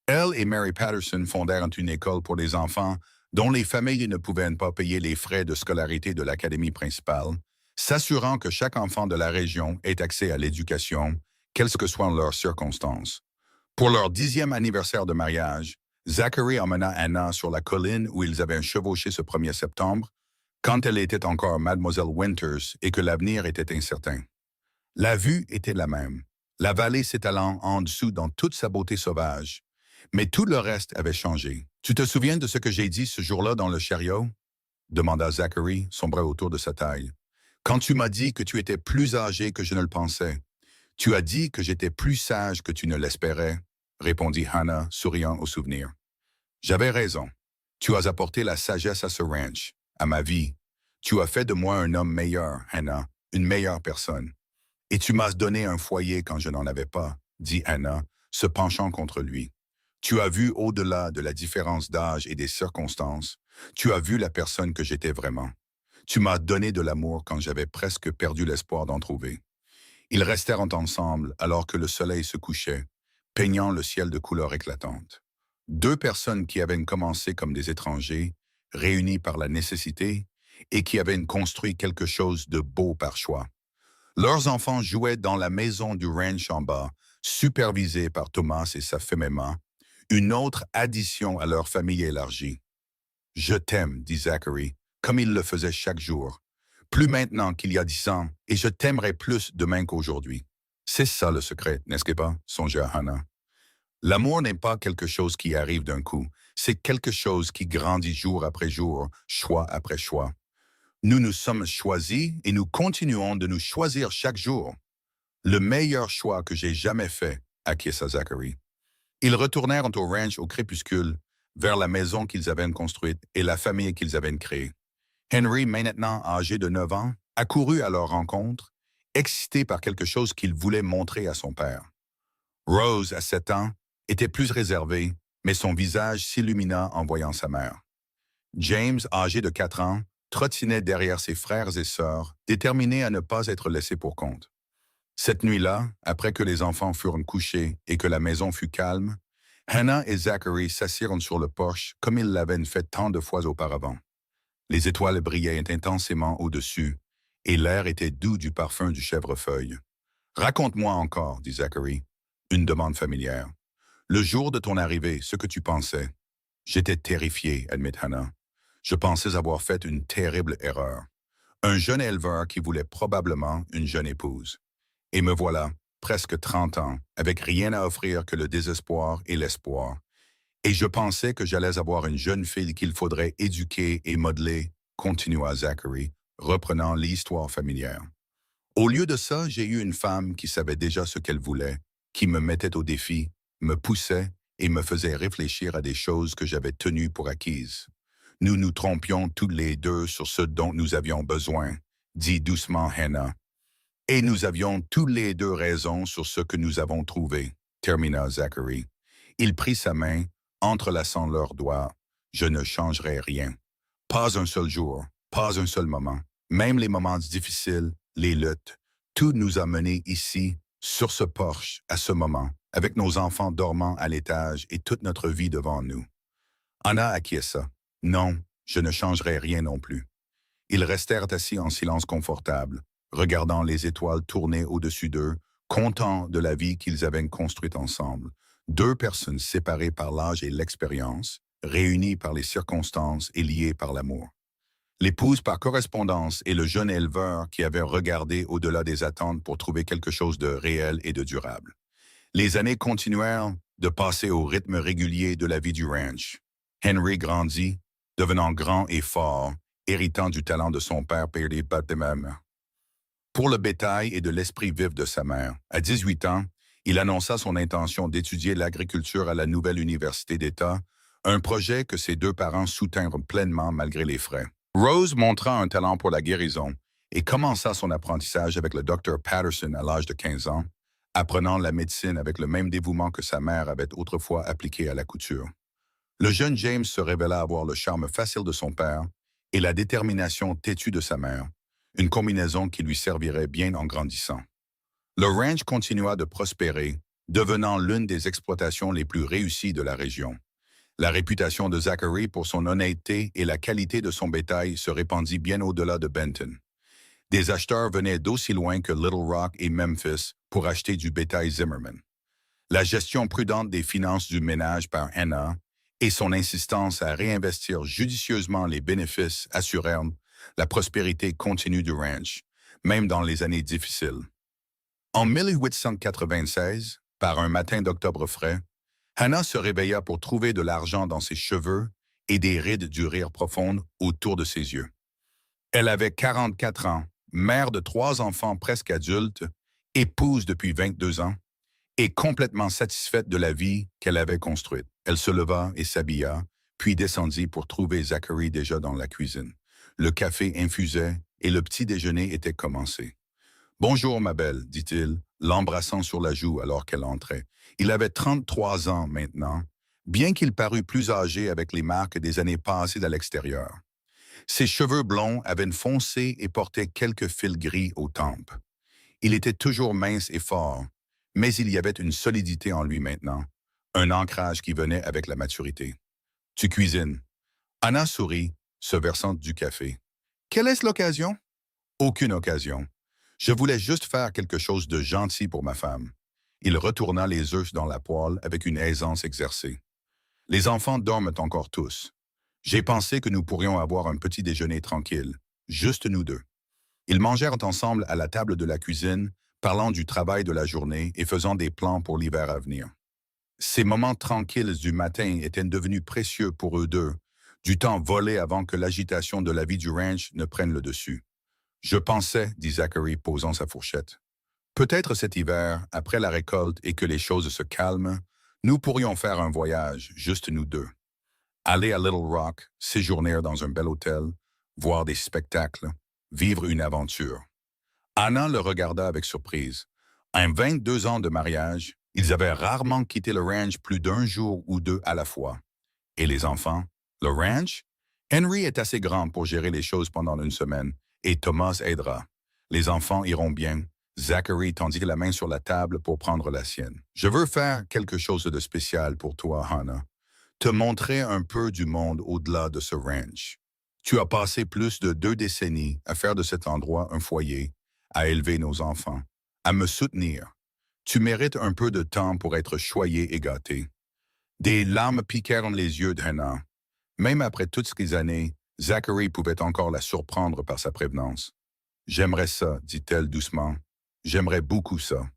Elle et Mary Patterson fondèrent une école pour les enfants dont les familles ne pouvaient pas payer les frais de scolarité de l'académie principale, s'assurant que chaque enfant de la région ait accès à l'éducation, quelles que soient leurs circonstances. Pour leur 10e anniversaire de mariage, Zachary emmena Hannah sur la colline où ils avaient chevauché ce 1er septembre, quand elle était encore Mademoiselle Winters et que l'avenir était incertain. La vue était la même, la vallée s'étalant en dessous dans toute sa beauté sauvage, Mais tout le reste avait changé. Tu te souviens de ce que j'ai dit ce jour-là dans le chariot? Demanda Zachary, son bras autour de sa taille. Quand tu m'as dit que tu étais plus âgé que je ne le pensais. Tu as dit que j'étais plus sage que tu ne l'espérais, répondit Hannah, souriant au souvenir. J'avais raison. Tu as apporté la sagesse à ce ranch, à ma vie. Tu as fait de moi un homme meilleur, Hannah, une meilleure personne. Et tu m'as donné un foyer quand je n'en avais pas, dit Hannah, se penchant contre lui. Tu as vu au-delà de la différence d'âge et des circonstances. Tu as vu la personne que j'étais vraiment. Tu m'as donné de l'amour quand j'avais presque perdu l'espoir d'en trouver. Ils restèrent ensemble alors que le soleil se couchait, peignant le ciel de couleurs éclatantes. Deux personnes qui avaient commencé comme des étrangers, réunies par la nécessité, et qui avaient construit quelque chose de beau par choix. Leurs enfants jouaient dans la maison du ranch en bas, supervisés par Thomas et sa femme Emma, une autre addition à leur famille élargie. « Je t'aime, dit Zachary, comme il le faisait chaque jour. Plus maintenant qu'il y a 10 ans, et je t'aimerai plus demain qu'aujourd'hui. » C'est ça le secret, n'est-ce pas, songea Hannah. L'amour n'est pas quelque chose qui arrive d'un coup, c'est quelque chose qui grandit jour après jour, choix après choix. Nous nous sommes choisis et nous continuons de nous choisir chaque jour. Le meilleur choix que j'ai jamais fait, acquiesça Zachary. Ils retournèrent au ranch au crépuscule, vers la maison qu'ils avaient construite et la famille qu'ils avaient créée. Henry, maintenant âgé de 9 ans, accourut à leur rencontre, excité par quelque chose qu'il voulait montrer à son père. Rose, à 7 ans, était plus réservée, mais son visage s'illumina en voyant sa mère. James, âgé de 4 ans, trottinait derrière ses frères et sœurs, déterminé à ne pas être laissé pour compte. Cette nuit-là, après que les enfants furent couchés et que la maison fut calme, Hannah et Zachary s'assirent sur le porche comme ils l'avaient fait tant de fois auparavant. Les étoiles brillaient intensément au-dessus, et l'air était doux du parfum du chèvrefeuille. « Raconte-moi encore, dit Zachary, une demande familière. Le jour de ton arrivée, ce que tu pensais. » J'étais terrifié, admit Hannah. Je pensais avoir fait une terrible erreur. Un jeune éleveur qui voulait probablement une jeune épouse. Et me voilà, presque 30 ans, avec rien à offrir que le désespoir et l'espoir. Et je pensais que j'allais avoir une jeune fille qu'il faudrait éduquer et modeler, continua Zachary, reprenant l'histoire familière. Au lieu de ça, j'ai eu une femme qui savait déjà ce qu'elle voulait, qui me mettait au défi, me poussait et me faisait réfléchir à des choses que j'avais tenues pour acquises. Nous nous trompions tous les deux sur ce dont nous avions besoin, dit doucement Hannah. Et nous avions tous les deux raison sur ce que nous avons trouvé, termina Zachary. Il prit sa main, entrelaçant leurs doigts. Je ne changerai rien. Pas un seul jour, pas un seul moment. Même les moments difficiles, les luttes, tout nous a menés ici, sur ce porche, à ce moment, avec nos enfants dormant à l'étage et toute notre vie devant nous. Anna acquiesça. Non, je ne changerai rien non plus. Ils restèrent assis en silence confortable, regardant les étoiles tourner au-dessus d'eux, contents de la vie qu'ils avaient construite ensemble. Deux personnes séparées par l'âge et l'expérience, réunies par les circonstances et liées par l'amour. L'épouse par correspondance et le jeune éleveur qui avait regardé au-delà des attentes pour trouver quelque chose de réel et de durable. Les années continuèrent de passer au rythme régulier de la vie du ranch. Henry grandit, devenant grand et fort, héritant du talent de son père perdu par de même. Pour le bétail et de l'esprit vif de sa mère, à 18 ans, il annonça son intention d'étudier l'agriculture à la nouvelle université d'État, un projet que ses deux parents soutinrent pleinement malgré les frais. Rose montra un talent pour la guérison et commença son apprentissage avec le docteur Patterson à l'âge de 15 ans, apprenant la médecine avec le même dévouement que sa mère avait autrefois appliqué à la couture. Le jeune James se révéla avoir le charme facile de son père et la détermination têtue de sa mère, une combinaison qui lui servirait bien en grandissant. Le ranch continua de prospérer, devenant l'une des exploitations les plus réussies de la région. La réputation de Zachary pour son honnêteté et la qualité de son bétail se répandit bien au-delà de Benton. Des acheteurs venaient d'aussi loin que Little Rock et Memphis pour acheter du bétail Zimmerman. La gestion prudente des finances du ménage par Hannah et son insistance à réinvestir judicieusement les bénéfices assurèrent la prospérité continue du ranch, même dans les années difficiles. En 1896, par un matin d'octobre frais, Hannah se réveilla pour trouver de l'argent dans ses cheveux et des rides du rire profonde autour de ses yeux. Elle avait 44 ans, mère de 3 enfants presque adultes, épouse depuis 22 ans, et complètement satisfaite de la vie qu'elle avait construite. Elle se leva et s'habilla, puis descendit pour trouver Zachary déjà dans la cuisine. Le café infusait et le petit déjeuner était commencé. « Bonjour, ma belle, dit-il, l'embrassant sur la joue alors qu'elle entrait. Il avait 33 ans maintenant, bien qu'il parût plus âgé avec les marques des années passées à l'extérieur. Ses cheveux blonds avaient foncé et portaient quelques fils gris aux tempes. Il était toujours mince et fort, mais il y avait une solidité en lui maintenant, un ancrage qui venait avec la maturité. « Tu cuisines. » Anna sourit, se versant du café. « Quelle est l'occasion? » »« Aucune occasion. Je voulais juste faire quelque chose de gentil pour ma femme. » Il retourna les œufs dans la poêle avec une aisance exercée. « Les enfants dorment encore tous. J'ai pensé que nous pourrions avoir un petit déjeuner tranquille, juste nous deux. » Ils mangèrent ensemble à la table de la cuisine, parlant du travail de la journée et faisant des plans pour l'hiver à venir. Ces moments tranquilles du matin étaient devenus précieux pour eux deux, du temps volé avant que l'agitation de la vie du ranch ne prenne le dessus. « Je pensais, dit Zachary, posant sa fourchette. Peut-être cet hiver, après la récolte et que les choses se calment, nous pourrions faire un voyage, juste nous deux. Aller à Little Rock, séjourner dans un bel hôtel, voir des spectacles, vivre une aventure. » Anna le regarda avec surprise. En 22 ans de mariage, ils avaient rarement quitté le ranch plus d'un jour ou deux à la fois. Et les enfants? Le ranch? Henry est assez grand pour gérer les choses pendant une semaine, et Thomas aidera. Les enfants iront bien. Zachary tendit la main sur la table pour prendre la sienne. « Je veux faire quelque chose de spécial pour toi, Hannah. Te montrer un peu du monde au-delà de ce ranch. Tu as passé plus de 2 décennies à faire de cet endroit un foyer, à élever nos enfants, à me soutenir. Tu mérites un peu de temps pour être choyé et gâté. » Des larmes piquèrent les yeux de Hannah. Même après toutes ces années, Zachary pouvait encore la surprendre par sa prévenance. « J'aimerais ça, dit-elle doucement. J'aimerais beaucoup ça. »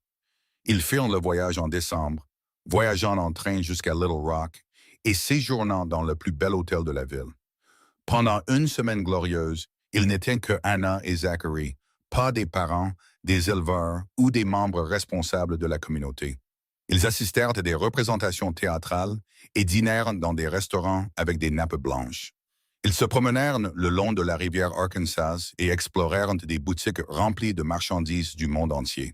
Ils firent le voyage en décembre, voyageant en train jusqu'à Little Rock et séjournant dans le plus bel hôtel de la ville. Pendant une semaine glorieuse, il n'était que Hannah et Zachary, pas des parents, des éleveurs ou des membres responsables de la communauté. Ils assistèrent à des représentations théâtrales et dînèrent dans des restaurants avec des nappes blanches. Ils se promenèrent le long de la rivière Arkansas et explorèrent des boutiques remplies de marchandises du monde entier.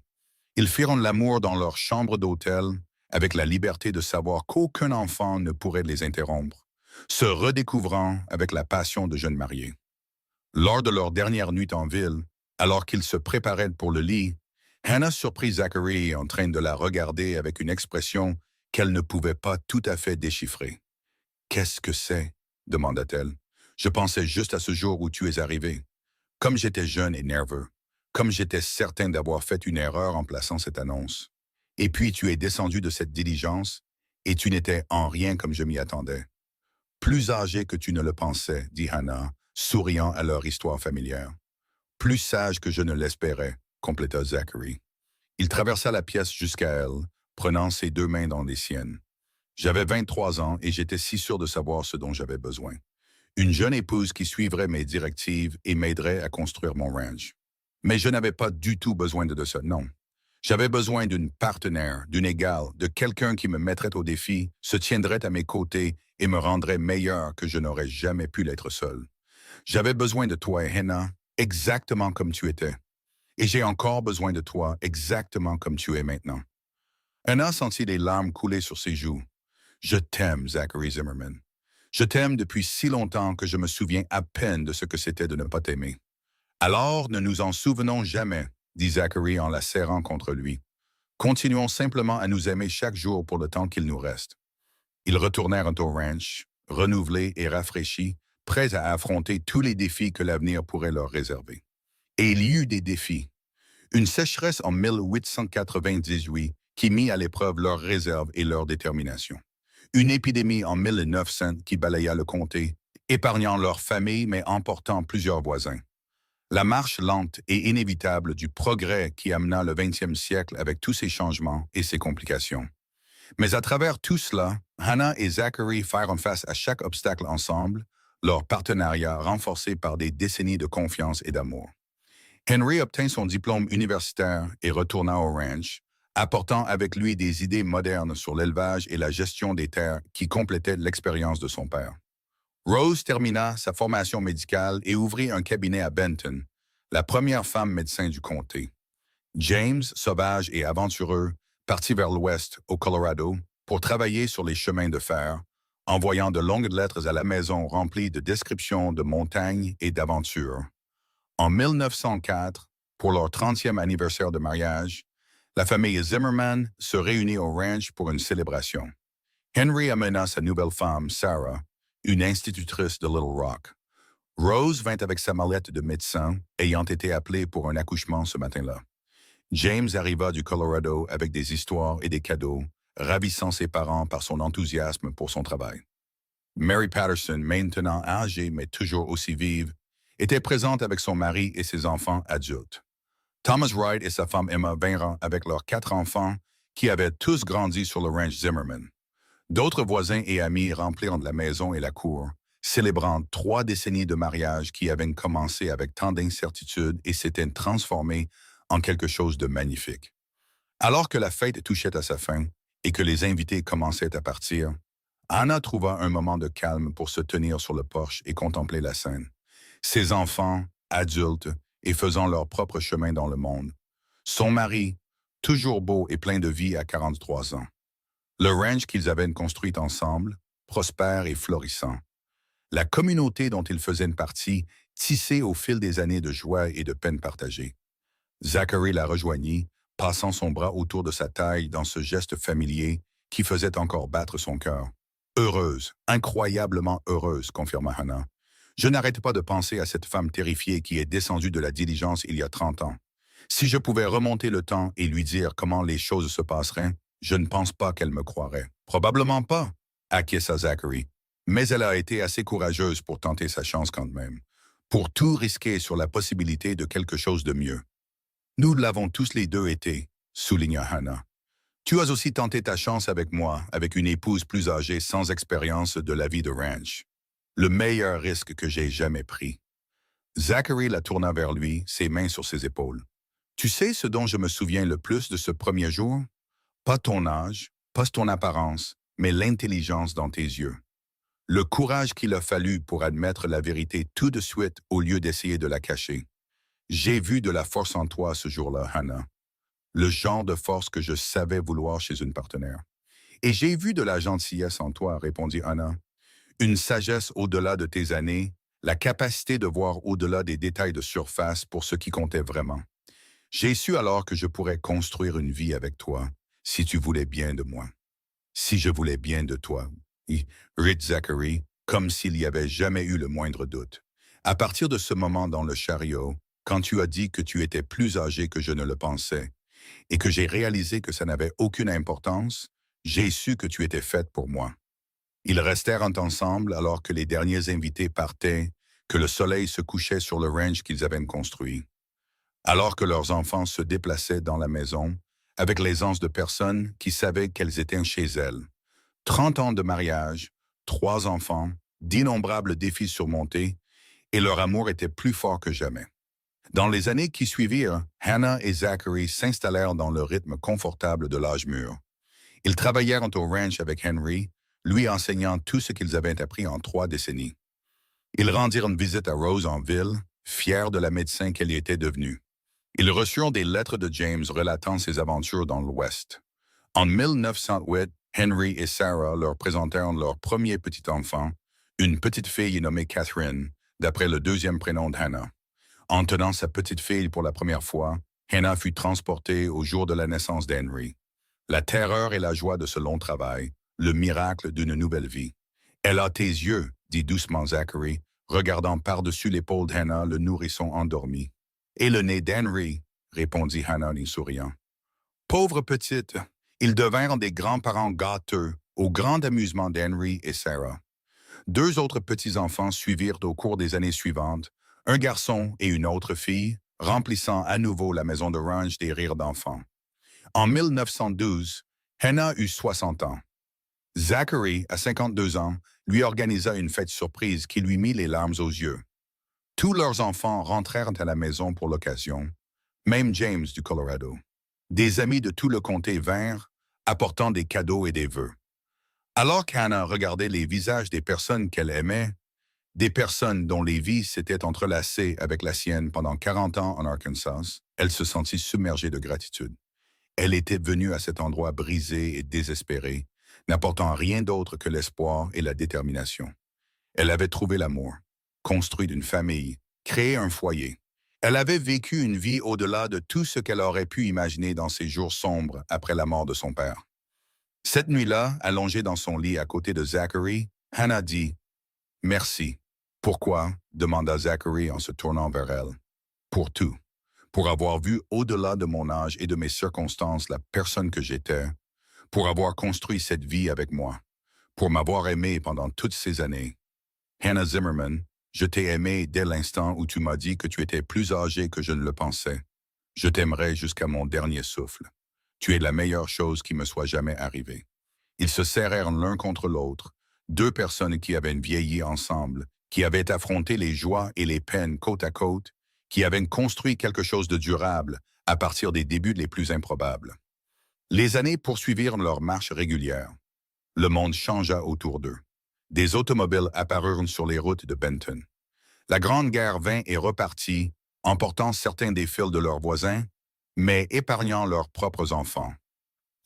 Ils firent l'amour dans leur chambre d'hôtel avec la liberté de savoir qu'aucun enfant ne pourrait les interrompre, se redécouvrant avec la passion de jeunes mariés. Lors de leur dernière nuit en ville, alors qu'ils se préparaient pour le lit, Hannah surprit Zachary en train de la regarder avec une expression qu'elle ne pouvait pas tout à fait déchiffrer. « Qu'est-ce que c'est? » demanda-t-elle. « Je pensais juste à ce jour où tu es arrivé. Comme j'étais jeune et nerveux, comme j'étais certain d'avoir fait une erreur en plaçant cette annonce. Et puis tu es descendu de cette diligence, et tu n'étais en rien comme je m'y attendais. Plus âgé que tu ne le pensais, dit Hannah, souriant à leur histoire familière. Plus sage que je ne l'espérais, compléta Zachary. Il traversa la pièce jusqu'à elle, prenant ses 2 mains dans les siennes. J'avais 23 ans et j'étais si sûr de savoir ce dont j'avais besoin. Une jeune épouse qui suivrait mes directives et m'aiderait à construire mon ranch. Mais je n'avais pas du tout besoin de ça, non. J'avais besoin d'une partenaire, d'une égale, de quelqu'un qui me mettrait au défi, se tiendrait à mes côtés et me rendrait meilleur que je n'aurais jamais pu l'être seul. J'avais besoin de toi, Hannah, exactement comme tu étais. Et j'ai encore besoin de toi, exactement comme tu es maintenant. Hannah sentit les larmes couler sur ses joues. Je t'aime, Zachary Zimmerman. Je t'aime depuis si longtemps que je me souviens à peine de ce que c'était de ne pas t'aimer. Alors, ne nous en souvenons jamais, dit Zachary en la serrant contre lui. Continuons simplement à nous aimer chaque jour pour le temps qu'il nous reste. Ils retournèrent au ranch, renouvelés et rafraîchis, prêts à affronter tous les défis que l'avenir pourrait leur réserver. Et il y eut des défis. Une sécheresse en 1898 qui mit à l'épreuve leurs réserves et leur détermination. Une épidémie en 1900 qui balaya le comté, épargnant leur famille mais emportant plusieurs voisins. La marche lente et inévitable du progrès qui amena le 20e siècle avec tous ses changements et ses complications. Mais à travers tout cela, Hannah et Zachary firent face à chaque obstacle ensemble, leur partenariat renforcé par des décennies de confiance et d'amour. Henry obtint son diplôme universitaire et retourna au ranch, apportant avec lui des idées modernes sur l'élevage et la gestion des terres qui complétaient l'expérience de son père. Rose termina sa formation médicale et ouvrit un cabinet à Benton, la première femme médecin du comté. James, sauvage et aventureux, partit vers l'ouest, au Colorado, pour travailler sur les chemins de fer, envoyant de longues lettres à la maison remplies de descriptions de montagnes et d'aventures. En 1904, pour leur 30e anniversaire de mariage, la famille Zimmerman se réunit au ranch pour une célébration. Henry amena sa nouvelle femme, Sarah, une institutrice de Little Rock. Rose vint avec sa mallette de médecin, ayant été appelée pour un accouchement ce matin-là. James arriva du Colorado avec des histoires et des cadeaux, ravissant ses parents par son enthousiasme pour son travail. Mary Patterson, maintenant âgée mais toujours aussi vive, était présente avec son mari et ses enfants adultes. Thomas Wright et sa femme Emma vinrent avec leurs 4 enfants qui avaient tous grandi sur le ranch Zimmerman. D'autres voisins et amis remplirent la maison et la cour, célébrant 3 décennies de mariage qui avaient commencé avec tant d'incertitudes et s'étaient transformées en quelque chose de magnifique. Alors que la fête touchait à sa fin et que les invités commençaient à partir, Anna trouva un moment de calme pour se tenir sur le porche et contempler la scène. Ses enfants, adultes, et faisant leur propre chemin dans le monde. Son mari, toujours beau et plein de vie à 43 ans. Le ranch qu'ils avaient construit ensemble, prospère et florissant. La communauté dont ils faisaient partie, tissée au fil des années de joie et de peine partagées. Zachary la rejoignit, passant son bras autour de sa taille dans ce geste familier qui faisait encore battre son cœur. Heureuse, incroyablement heureuse, confirma Hannah. Je n'arrête pas de penser à cette femme terrifiée qui est descendue de la diligence il y a 30 ans. Si je pouvais remonter le temps et lui dire comment les choses se passeraient, je ne pense pas qu'elle me croirait. Probablement pas, acquiesça Zachary. Mais elle a été assez courageuse pour tenter sa chance quand même, pour tout risquer sur la possibilité de quelque chose de mieux. Nous l'avons tous les deux été, souligna Hannah. Tu as aussi tenté ta chance avec moi, avec une épouse plus âgée sans expérience de la vie de ranch. Le meilleur risque que j'ai jamais pris. Zachary la tourna vers lui, ses mains sur ses épaules. Tu sais ce dont je me souviens le plus de ce premier jour? Pas ton âge, pas ton apparence, mais l'intelligence dans tes yeux. Le courage qu'il a fallu pour admettre la vérité tout de suite au lieu d'essayer de la cacher. J'ai vu de la force en toi ce jour-là, Hannah. Le genre de force que je savais vouloir chez une partenaire. Et j'ai vu de la gentillesse en toi, répondit Hannah. Une sagesse au-delà de tes années, la capacité de voir au-delà des détails de surface pour ce qui comptait vraiment. J'ai su alors que je pourrais construire une vie avec toi, si tu voulais bien de moi. Si je voulais bien de toi, rit Zachary, comme s'il n'y avait jamais eu le moindre doute. À partir de ce moment dans le chariot, quand tu as dit que tu étais plus âgé que je ne le pensais, et que j'ai réalisé que ça n'avait aucune importance, j'ai su que tu étais faite pour moi. Ils restèrent ensemble alors que les derniers invités partaient, que le soleil se couchait sur le ranch qu'ils avaient construit. Alors que leurs enfants se déplaçaient dans la maison, avec l'aisance de personnes qui savaient qu'elles étaient chez elles. 30 ans de mariage, 3 enfants, d'innombrables défis surmontés, et leur amour était plus fort que jamais. Dans les années qui suivirent, Hannah et Zachary s'installèrent dans le rythme confortable de l'âge mûr. Ils travaillèrent au ranch avec Henry, lui enseignant tout ce qu'ils avaient appris en 3 décennies. Ils rendirent une visite à Rose en ville, fiers de la médecin qu'elle était devenue. Ils reçurent des lettres de James relatant ses aventures dans l'Ouest. En 1908, Henry et Sarah leur présentèrent leur premier petit enfant, une petite fille nommée Catherine, d'après le 2e prénom de Hannah. En tenant sa petite fille pour la première fois, Hannah fut transportée au jour de la naissance d'Henry. La terreur et la joie de ce long travail, le miracle d'une nouvelle vie. « Elle a tes yeux », dit doucement Zachary, regardant par-dessus l'épaule d'Hannah le nourrisson endormi. « Et le nez d'Henry », répondit Hannah en souriant. Pauvre petite, ils devinrent des grands-parents gâteux, au grand amusement d'Henry et Sarah. 2 autres petits-enfants suivirent au cours des années suivantes, un garçon et une autre fille, remplissant à nouveau la maison de ranch des rires d'enfants. En 1912, Hannah eut 60 ans. Zachary, à 52 ans, lui organisa une fête surprise qui lui mit les larmes aux yeux. Tous leurs enfants rentrèrent à la maison pour l'occasion, même James du Colorado. Des amis de tout le comté vinrent, apportant des cadeaux et des vœux. Alors qu'Hannah regardait les visages des personnes qu'elle aimait, des personnes dont les vies s'étaient entrelacées avec la sienne pendant 40 ans en Arkansas, elle se sentit submergée de gratitude. Elle était venue à cet endroit brisée et désespérée, n'apportant rien d'autre que l'espoir et la détermination. Elle avait trouvé l'amour, construit une famille, créé un foyer. Elle avait vécu une vie au-delà de tout ce qu'elle aurait pu imaginer dans ces jours sombres après la mort de son père. Cette nuit-là, allongée dans son lit à côté de Zachary, Hannah dit « Merci. » Pourquoi demanda Zachary en se tournant vers elle. Pour tout. Pour avoir vu au-delà de mon âge et de mes circonstances la personne que j'étais. Pour avoir construit cette vie avec moi. Pour m'avoir aimé pendant toutes ces années. Hannah Zimmerman, je t'ai aimé dès l'instant où tu m'as dit que tu étais plus âgée que je ne le pensais. Je t'aimerai jusqu'à mon dernier souffle. Tu es la meilleure chose qui me soit jamais arrivée. Ils se serrèrent l'un contre l'autre, deux personnes qui avaient vieilli ensemble, qui avaient affronté les joies et les peines côte à côte, qui avaient construit quelque chose de durable à partir des débuts les plus improbables. Les années poursuivirent leur marche régulière. Le monde changea autour d'eux. Des automobiles apparurent sur les routes de Benton. La Grande Guerre vint et repartit, emportant certains des fils de leurs voisins, mais épargnant leurs propres enfants.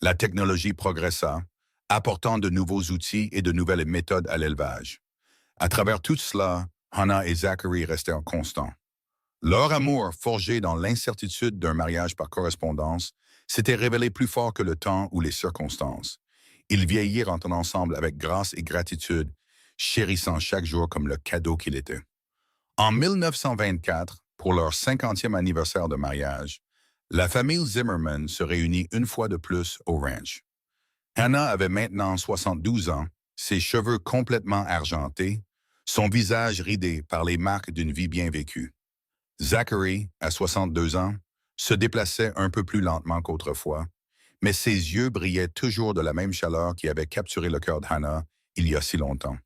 La technologie progressa, apportant de nouveaux outils et de nouvelles méthodes à l'élevage. À travers tout cela, Hannah et Zachary restèrent constants. Leur amour, forgé dans l'incertitude d'un mariage par correspondance, s'était révélé plus fort que le temps ou les circonstances. Ils vieillirent ensemble avec grâce et gratitude, chérissant chaque jour comme le cadeau qu'il était. En 1924, pour leur 50e anniversaire de mariage, la famille Zimmerman se réunit une fois de plus au ranch. Hannah avait maintenant 72 ans, ses cheveux complètement argentés, son visage ridé par les marques d'une vie bien vécue. Zachary, à 62 ans, se déplaçait un peu plus lentement qu'autrefois, mais ses yeux brillaient toujours de la même chaleur qui avait capturé le cœur de Hannah il y a si longtemps.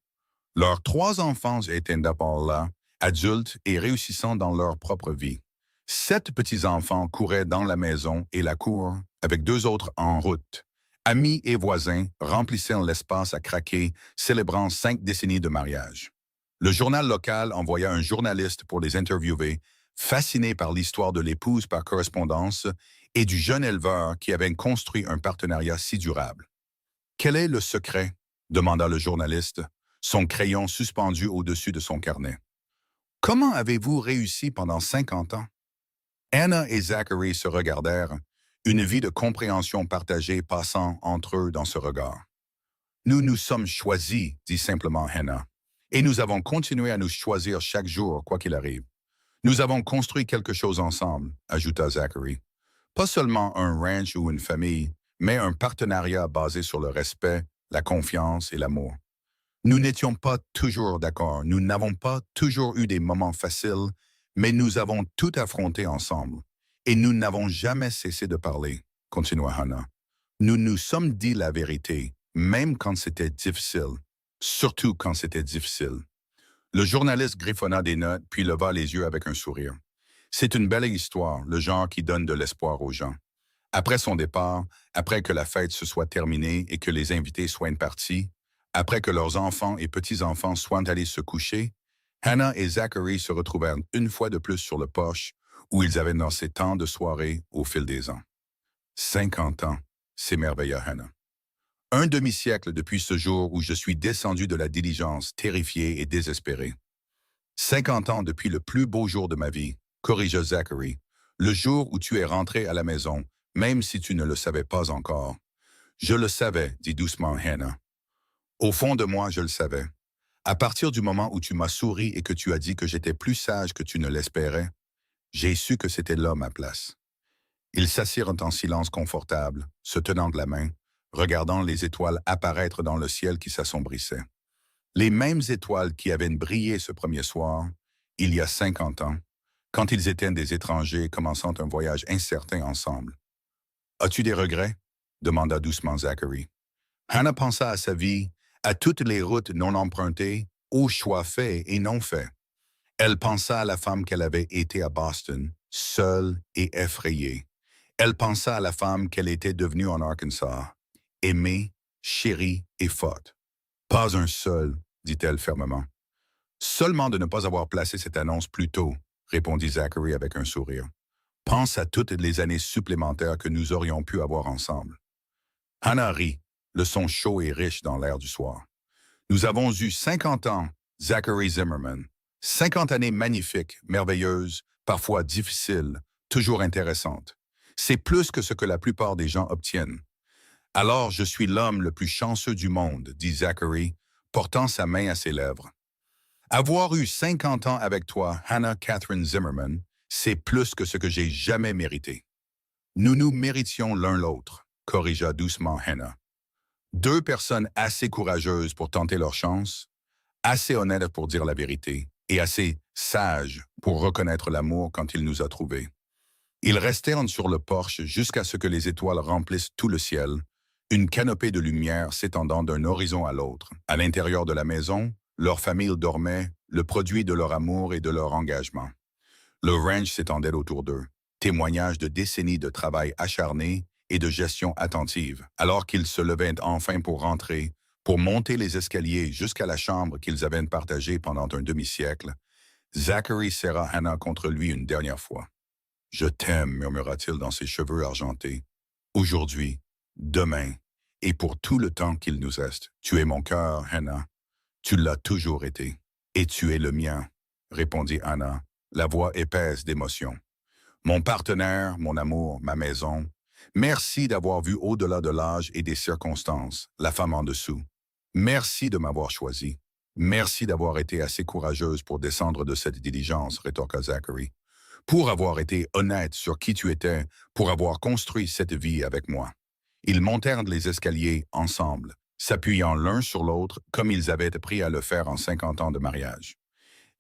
Leurs 3 enfants étaient d'abord là, adultes et réussissant dans leur propre vie. 7 petits-enfants couraient dans la maison et la cour, avec 2 autres en route. Amis et voisins remplissaient l'espace à craquer, célébrant 5 décennies de mariage. Le journal local envoya un journaliste pour les interviewer, fasciné par l'histoire de l'épouse par correspondance et du jeune éleveur qui avait construit un partenariat si durable. « Quel est le secret ?» demanda le journaliste, son crayon suspendu au-dessus de son carnet. « Comment avez-vous réussi pendant 50 ans? » Hannah et Zachary se regardèrent, une vie de compréhension partagée passant entre eux dans ce regard. « Nous nous sommes choisis, dit simplement Hannah, et nous avons continué à nous choisir chaque jour, quoi qu'il arrive. Nous avons construit quelque chose ensemble, ajouta Zachary. Pas seulement un ranch ou une famille, mais un partenariat basé sur le respect, la confiance et l'amour. Nous n'étions pas toujours d'accord, nous n'avons pas toujours eu des moments faciles, mais nous avons tout affronté ensemble. Et nous n'avons jamais cessé de parler, continua Hannah. Nous nous sommes dit la vérité, même quand c'était difficile, surtout quand c'était difficile. Le journaliste griffonna des notes, puis leva les yeux avec un sourire. C'est une belle histoire, le genre qui donne de l'espoir aux gens. Après son départ, après que la fête se soit terminée et que les invités soient partis, après que leurs enfants et petits-enfants soient allés se coucher, Hannah et Zachary se retrouvèrent une fois de plus sur le porche où ils avaient dansé tant de soirées au fil des ans. 50 ans, s'émerveilla Hannah. Un demi-siècle depuis ce jour où je suis descendu de la diligence, terrifié et désespéré. 50 ans depuis le plus beau jour de ma vie, corrigea Zachary, le jour où tu es rentré à la maison, même si tu ne le savais pas encore. Je le savais, dit doucement Hannah. Au fond de moi, je le savais. À partir du moment où tu m'as souri et que tu as dit que j'étais plus sage que tu ne l'espérais, j'ai su que c'était là ma place. Ils s'assirent en silence confortable, se tenant de la main, regardant les étoiles apparaître dans le ciel qui s'assombrissait. Les mêmes étoiles qui avaient brillé ce premier soir, il y a 50 ans, quand ils étaient des étrangers commençant un voyage incertain ensemble. « As-tu des regrets » demanda doucement Zachary. Hannah pensa à sa vie, à toutes les routes non empruntées, aux choix faits et non faits. Elle pensa à la femme qu'elle avait été à Boston, seule et effrayée. Elle pensa à la femme qu'elle était devenue en Arkansas, aimée, chérie et forte. Pas un seul, dit-elle fermement. Seulement de ne pas avoir placé cette annonce plus tôt, répondit Zachary avec un sourire. Pense à toutes les années supplémentaires que nous aurions pu avoir ensemble. Hannah rit, le son chaud et riche dans l'air du soir. Nous avons eu 50 ans, Zachary Zimmerman. 50 années magnifiques, merveilleuses, parfois difficiles, toujours intéressantes. C'est plus que ce que la plupart des gens obtiennent. Alors je suis l'homme le plus chanceux du monde, dit Zachary, portant sa main à ses lèvres. Avoir eu 50 ans avec toi, Hannah Catherine Zimmerman, c'est plus que ce que j'ai jamais mérité. Nous nous méritions l'un l'autre, corrigea doucement Hannah. Deux personnes assez courageuses pour tenter leur chance, assez honnêtes pour dire la vérité et assez sages pour reconnaître l'amour quand il nous a trouvés. Ils restèrent sur le porche jusqu'à ce que les étoiles remplissent tout le ciel, une canopée de lumière s'étendant d'un horizon à l'autre. À l'intérieur de la maison, leur famille dormait, le produit de leur amour et de leur engagement. Le ranch s'étendait autour d'eux, témoignage de décennies de travail acharné et de gestion attentive. Alors qu'ils se levaient enfin pour rentrer, pour monter les escaliers jusqu'à la chambre qu'ils avaient partagée pendant un demi-siècle, Zachary serra Hannah contre lui une dernière fois. « Je t'aime, murmura-t-il dans ses cheveux argentés. Aujourd'hui, demain, et pour tout le temps qu'il nous reste. Tu es mon cœur, Hannah. Tu l'as toujours été. Et tu es le mien, répondit Hannah, la voix épaisse d'émotion. Mon partenaire, mon amour, ma maison. Merci d'avoir vu au-delà de l'âge et des circonstances, la femme en dessous. Merci de m'avoir choisi. Merci d'avoir été assez courageuse pour descendre de cette diligence, rétorqua Zachary. Pour avoir été honnête sur qui tu étais, pour avoir construit cette vie avec moi. Ils montèrent les escaliers ensemble, s'appuyant l'un sur l'autre comme ils avaient appris à le faire en 50 ans de mariage.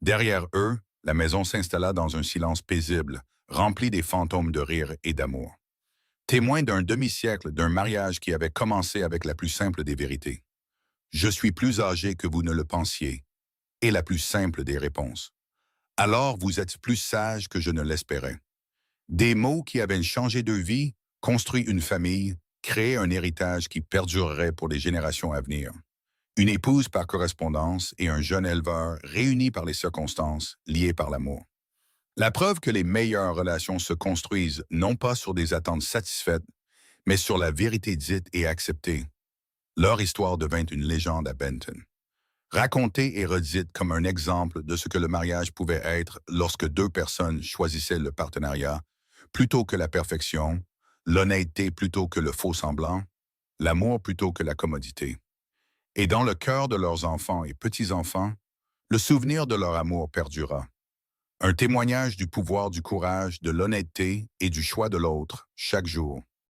Derrière eux, la maison s'installa dans un silence paisible, rempli des fantômes de rire et d'amour. Témoin d'un demi-siècle d'un mariage qui avait commencé avec la plus simple des vérités. Je suis plus âgé que vous ne le pensiez, et la plus simple des réponses. Alors vous êtes plus sage que je ne l'espérais. Des mots qui avaient changé de vie, construit une famille, créé un héritage qui perdurerait pour les générations à venir. Une épouse par correspondance et un jeune éleveur réunis par les circonstances, liés par l'amour. La preuve que les meilleures relations se construisent non pas sur des attentes satisfaites, mais sur la vérité dite et acceptée. Leur histoire devint une légende à Benton. Racontée et redite comme un exemple de ce que le mariage pouvait être lorsque deux personnes choisissaient le partenariat, plutôt que la perfection, l'honnêteté plutôt que le faux semblant, l'amour plutôt que la commodité. Et dans le cœur de leurs enfants et petits-enfants, le souvenir de leur amour perdura. Un témoignage du pouvoir du courage, de l'honnêteté et du choix de l'autre, chaque jour.